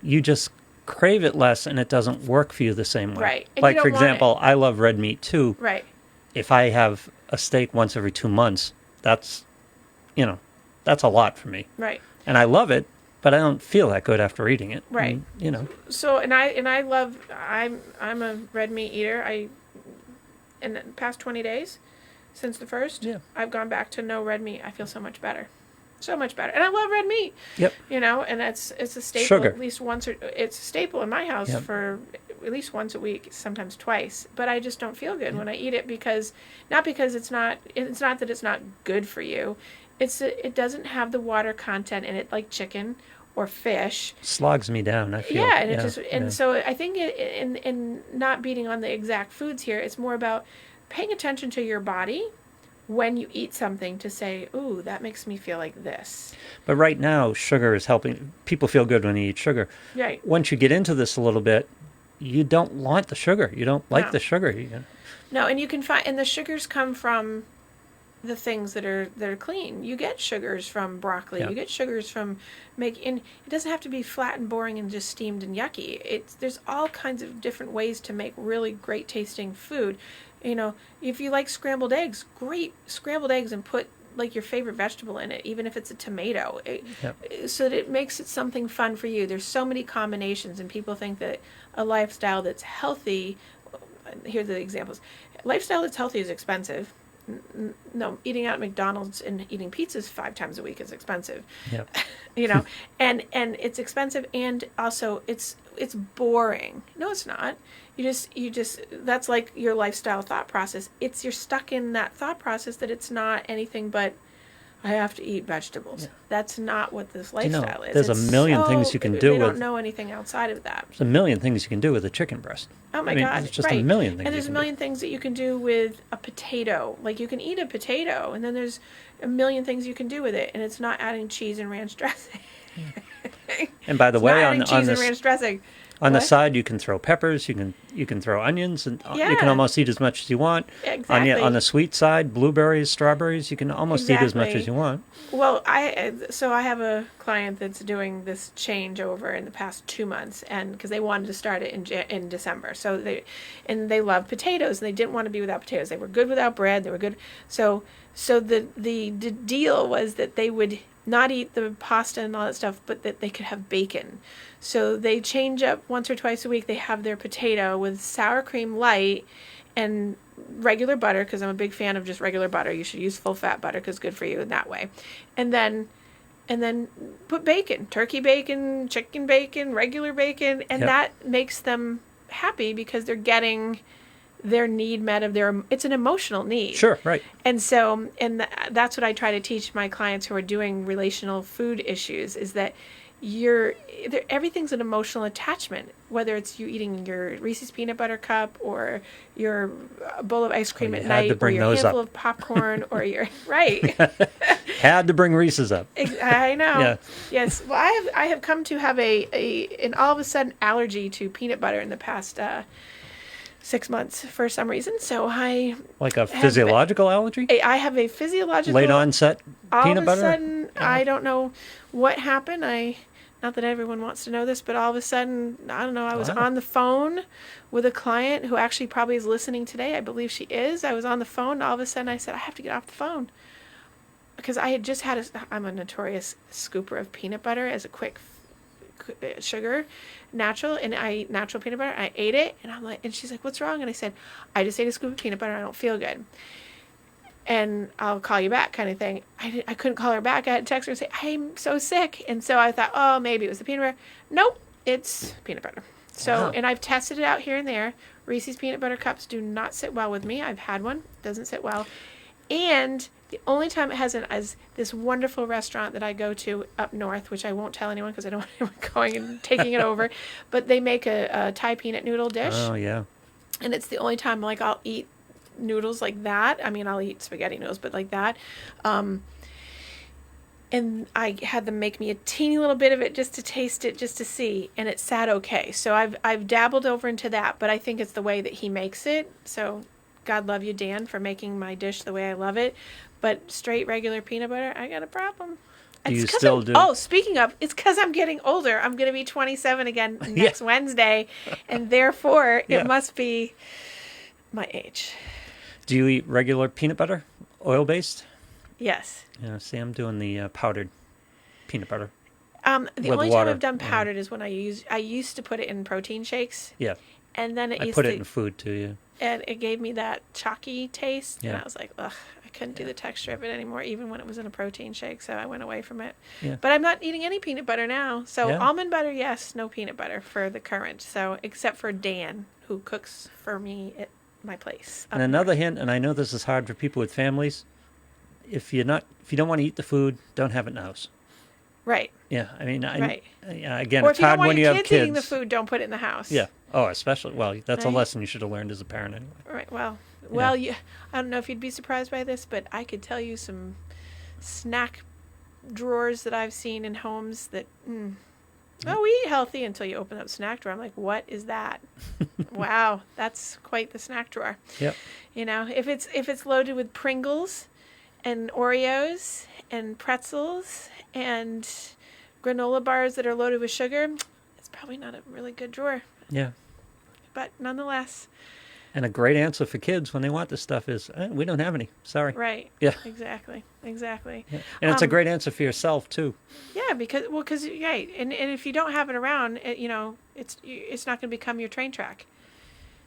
S2: you just crave it less, and it doesn't work for you the same way.
S1: Right. And
S2: like, for example, I love red meat too.
S1: Right.
S2: If I have a steak once every 2 months, that's a lot for me.
S1: Right.
S2: And I love it, but I don't feel that good after eating it.
S1: Right.
S2: And,
S1: So, I'm a red meat eater. In the past 20 days, since the first, I've gone back to no red meat. I feel so much better. So much better. And I love red meat. Yep. And it's a staple.
S2: Sugar.
S1: At least once, it's a staple in my house for at least once a week, sometimes twice. But I just don't feel good when I eat it, not because it's not that it's not good for you. It doesn't have the water content in it like chicken or fish.
S2: Slogs me down, I feel.
S1: Yeah, and so I think in not beating on the exact foods here, it's more about paying attention to your body when you eat something to say, ooh, that makes me feel like this.
S2: But right now, sugar is helping. People feel good when they eat sugar.
S1: Right.
S2: Once you get into this a little bit, you don't want the sugar. You don't like
S1: No.
S2: the sugar.
S1: No, and you can find, and the sugars come from the things that are clean. You get sugars from broccoli.
S2: Yeah.
S1: You get sugars from and it doesn't have to be flat and boring and just steamed and yucky. There's all kinds of different ways to make really great tasting food. If you like scrambled eggs, great scrambled eggs, and put like your favorite vegetable in it, even if it's a tomato, so that it makes it something fun for you. There's so many combinations, and people think that a lifestyle that's healthy, here's the examples. Lifestyle that's healthy is expensive. No, eating out at McDonald's and eating pizzas 5 times a week is expensive.
S2: Yep.
S1: And it's expensive, and also it's boring. No, it's not. You just that's like your lifestyle thought process. You're stuck in that thought process that it's not anything but I have to eat vegetables. Yeah. That's not what this lifestyle is.
S2: There's a million things you can do
S1: They don't know anything outside of that.
S2: There's a million things you can do with a chicken breast.
S1: Oh my God.
S2: It's just a million things.
S1: And there's a million things that you can do with a potato. Like you can eat a potato, and then there's a million things you can do with it, and it's not adding cheese and ranch dressing.
S2: And by the way, on
S1: ranch dressing.
S2: On the side, you can throw peppers, you can throw onions, and you can almost eat as much as you want.
S1: Exactly.
S2: On the sweet side, blueberries, strawberries, you can almost eat as much as you want.
S1: Well, I have a client that's doing this changeover in the past 2 months, and because they wanted to start it in December, so they love potatoes, and they didn't want to be without potatoes. They were good without bread. They were good. So the deal was that they would not eat the pasta and all that stuff, but that they could have bacon. So they change up once or twice a week. They have their potato with sour cream light and regular butter, because I'm a big fan of just regular butter. You should use full fat butter because it's good for you in that way. And then put bacon, turkey bacon, chicken bacon, regular bacon, and that makes them happy because they're getting their need met of it's an emotional need.
S2: Sure, right.
S1: And so, that's what I try to teach my clients who are doing relational food issues, is that everything's an emotional attachment, whether it's you eating your Reese's peanut butter cup or your bowl of ice cream at night or your handful of popcorn or your right.
S2: Had to bring Reese's up.
S1: I know.
S2: Yeah.
S1: Yes. Well, I have come to have an all of a sudden allergy to peanut butter in the past 6 months for some reason. So
S2: like a physiological allergy?
S1: I have a physiological
S2: late onset peanut butter?
S1: All of a sudden, I don't know what happened. Not that everyone wants to know this, but all of a sudden, I don't know, I was on the phone with a client who actually probably is listening today. I believe she is. I was on the phone, and all of a sudden I said, I have to get off the phone. Because I had just I'm a notorious scooper of peanut butter as a quick sugar, natural, and I eat natural peanut butter. I ate it, and I'm like, and she's like, what's wrong? And I said, I just ate a scoop of peanut butter. I don't feel good. And I'll call you back, kind of thing. I couldn't call her back. I had to text her and say, I'm so sick. And so I thought, oh, maybe it was the peanut butter. Nope, it's peanut butter. So, And I've tested it out here and there. Reese's peanut butter cups do not sit well with me. I've had one. It doesn't sit well. And the only time it hasn't is this wonderful restaurant that I go to up north, which I won't tell anyone because I don't want anyone going and taking it over. But they make a Thai peanut noodle dish.
S2: Oh, yeah.
S1: And it's the only time I'll eat noodles like that. I mean, I'll eat spaghetti noodles, but like that. And I had them make me a teeny little bit of it just to taste it, just to see, and it sat okay. So I've dabbled over into that, but I think it's the way that he makes it. So God love you, Dan, for making my dish the way I love it. But straight regular peanut butter, I got a problem.
S2: Do you still do?
S1: Oh, speaking of, it's because I'm getting older. I'm going to be 27 again next Wednesday, and therefore it must be my age.
S2: Do you eat regular peanut butter, oil-based?
S1: Yes.
S2: Yeah, see, I'm doing the powdered peanut butter.
S1: The only time I've done powdered is when I used to put it in protein shakes.
S2: Yeah.
S1: And then
S2: I put it in food too, yeah.
S1: And it gave me that chalky taste.
S2: Yeah.
S1: And I was like, ugh, I couldn't do the texture of it anymore, even when it was in a protein shake. So I went away from it.
S2: Yeah.
S1: But I'm not eating any peanut butter now. So almond butter, yes, no peanut butter for the current. So except for Dan, who cooks for me at my place.
S2: And another hint, and I know this is hard for people with families, if you don't want to eat the food, don't have it in the house.
S1: Right.
S2: Yeah, I mean,
S1: right.
S2: Again,
S1: or
S2: it's hard when you have kids.
S1: Eating the food, don't put it in the house.
S2: Yeah. Oh, especially. Well, that's a lesson you should have learned as a parent anyway.
S1: Right. Well, I don't know if you'd be surprised by this, but I could tell you some snack drawers that I've seen in homes that Oh, we eat healthy until you open up snack drawer. I'm like, what is that? Wow, that's quite the snack drawer.
S2: Yep.
S1: If it's loaded with Pringles and Oreos and pretzels and granola bars that are loaded with sugar, it's probably not a really good drawer.
S2: Yeah.
S1: But nonetheless.
S2: And a great answer for kids when they want this stuff is, we don't have any. Sorry.
S1: Right.
S2: Yeah.
S1: Exactly.
S2: Yeah. And it's a great answer for yourself too.
S1: Yeah, because right, and if you don't have it around, it's not going to become your train track.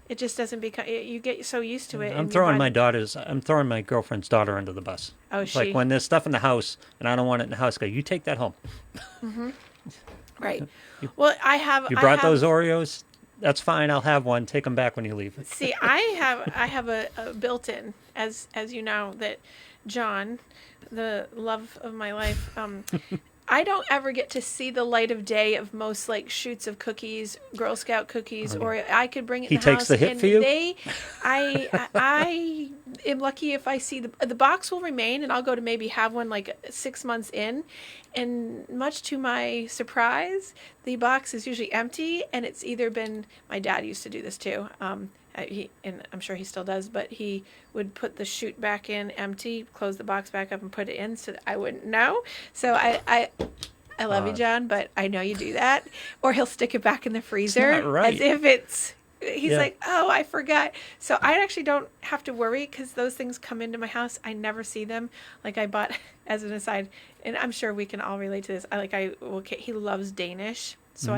S1: It just doesn't become. You get so used to it.
S2: I'm throwing my girlfriend's daughter under the bus.
S1: Oh,
S2: it's like when there's stuff in the house and I don't want it in the house, you take that home.
S1: Mm-hmm. Right. You
S2: brought those Oreos. That's fine. I'll have one. Take them back when you leave.
S1: See, I have a built-in, as you know, that John, the love of my life, I don't ever get to see the light of day of most shoots of cookies, Girl Scout cookies, or I could bring it in the house.
S2: He takes the hit for you?
S1: I am lucky if I see the box will remain, and I'll go to maybe have one 6 months in. And much to my surprise, the box is usually empty, and it's either been, my dad used to do this too, and I'm sure he still does, but he would put the chute back in empty, close the box back up, and put it in so that I wouldn't know. So I love you, John, but I know you do that. Or he'll stick it back in the freezer as if it's... He's like, oh, I forgot. So I actually don't have to worry because those things come into my house. I never see them. I bought, as an aside, and I'm sure we can all relate to this. He loves Danish. So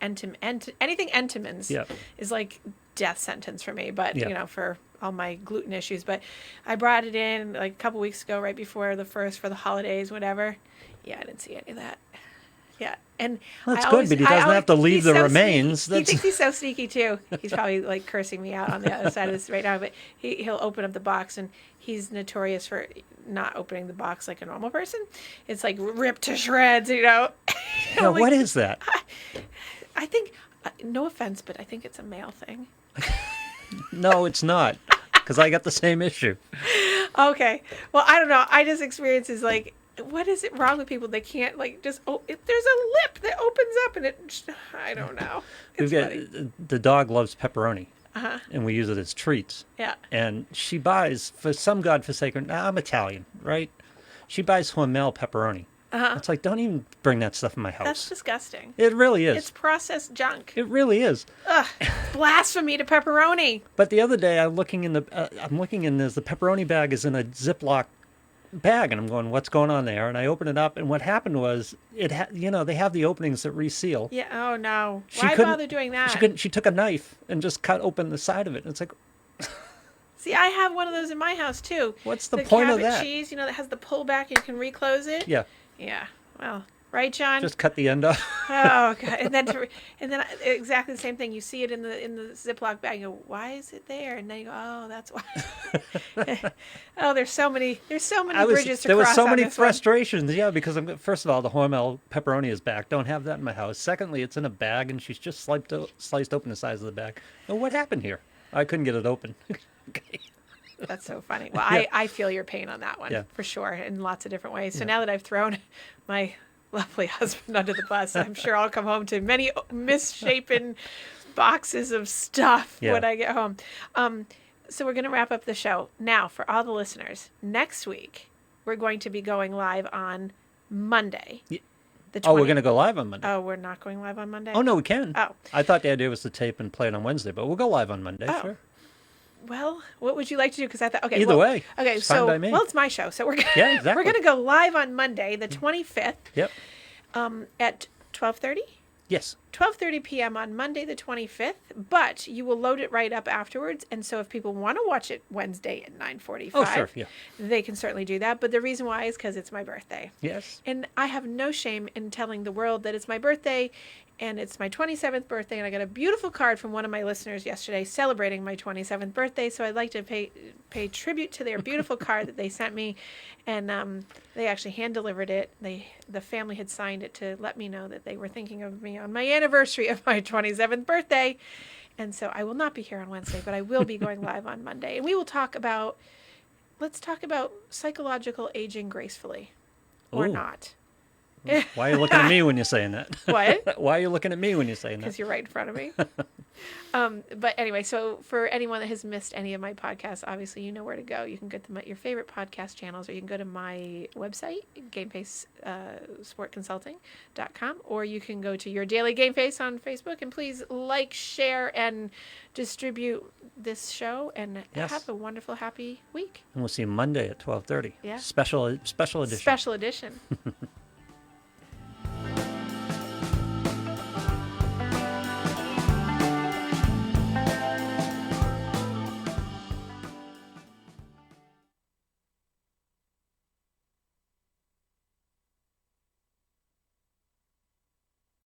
S1: anything Entenmann's is like death sentence for me. But, for all my gluten issues. But I brought it in a couple weeks ago, right before for the holidays, whatever. Yeah, I didn't see any of that. Yeah, and
S2: that's good, but he doesn't have to leave the remains.
S1: He thinks he's so sneaky too. He's probably cursing me out on the other side of this right now. But he'll open up the box, and he's notorious for not opening the box like a normal person. It's ripped to shreds,
S2: Yeah, what is that?
S1: I think, no offense, but I think it's a male thing.
S2: No, it's not, because I got the same issue.
S1: Okay, well, I don't know. I just experiences what is it wrong with people? They can't there's a lip that opens up and I don't know.
S2: The dog loves pepperoni. And we use it as treats.
S1: Yeah.
S2: And she buys, for some godforsaken, I'm Italian, right? She buys Hormel pepperoni. It's don't even bring that stuff in my house.
S1: That's disgusting.
S2: It really is.
S1: It's processed junk.
S2: It really is.
S1: Ugh, blasphemy to pepperoni.
S2: But the other day, there's the pepperoni bag is in a Ziploc bag, and I'm going, what's going on there? And I open it up, and what happened was they have the openings that reseal.
S1: Yeah. Oh no. Why bother doing that?
S2: She took a knife and just cut open the side of it. And it's
S1: see, I have one of those in my house too.
S2: What's the point of that?
S1: The cheese, that has the pull back and you can reclose it.
S2: Yeah.
S1: Yeah. Well, right, John?
S2: Just cut the end off.
S1: Oh, God. And then exactly the same thing. You see it in the Ziploc bag. You go, why is it there? And then you go, oh, that's why. Oh, there's so many bridges to cross.
S2: There was so many frustrations. Yeah, because first of all, the Hormel pepperoni is back. Don't have that in my house. Secondly, it's in a bag, and she's just sliced open the size of the bag. Well, what happened here? I couldn't get it open. Okay.
S1: That's so funny. Well,
S2: yeah.
S1: I feel your pain on that one, for sure, in lots of different ways. So now that I've thrown my lovely husband under the bus, I'm sure I'll come home to many misshapen boxes of stuff when I get home. So we're going to wrap up the show. Now, for all the listeners, next week, we're going to be going live on Monday.
S2: Yeah. We're going to go live on Monday.
S1: Oh, we're not going live on Monday?
S2: Oh, no, we can.
S1: Oh.
S2: I thought the idea was to tape and play it on Wednesday, but we'll go live on Monday, sure.
S1: Well, what would you like to do? Because I thought,
S2: either way.
S1: Okay,
S2: it's fine by me.
S1: Well, it's my show, so we're gonna
S2: exactly.
S1: we're gonna go live on Monday, the 25th.
S2: Yep.
S1: At 12:30.
S2: Yes.
S1: 12:30 p.m. on Monday the 25th, but you will load it right up afterwards. And so if people want to watch it Wednesday at 9:45, they can certainly do that. But the reason why is because it's my birthday.
S2: Yes.
S1: And I have no shame in telling the world that it's my birthday, and it's my 27th birthday, and I got a beautiful card from one of my listeners yesterday celebrating my 27th birthday. So I'd like to pay tribute to their beautiful card that they sent me, and they actually hand delivered it. The family had signed it to let me know that they were thinking of me on my anniversary of my 27th birthday. And so I will not be here on Wednesday, but I will be going live on Monday, and we will let's talk about psychological aging gracefully or not.
S2: Why are you looking at me when you're saying that?
S1: What?
S2: Why are you looking at me when you're saying that?
S1: Because you're right in front of me. But anyway, so for anyone that has missed any of my podcasts, obviously you know where to go. You can get them at your favorite podcast channels, or you can go to my website, GameFaceSportConsulting.com, or you can go to Your Daily Game Face on Facebook, and please like, share, and distribute this show, and have a wonderful, happy week.
S2: And we'll see you Monday at 12:30.
S1: Yeah.
S2: Special edition.
S1: Special edition.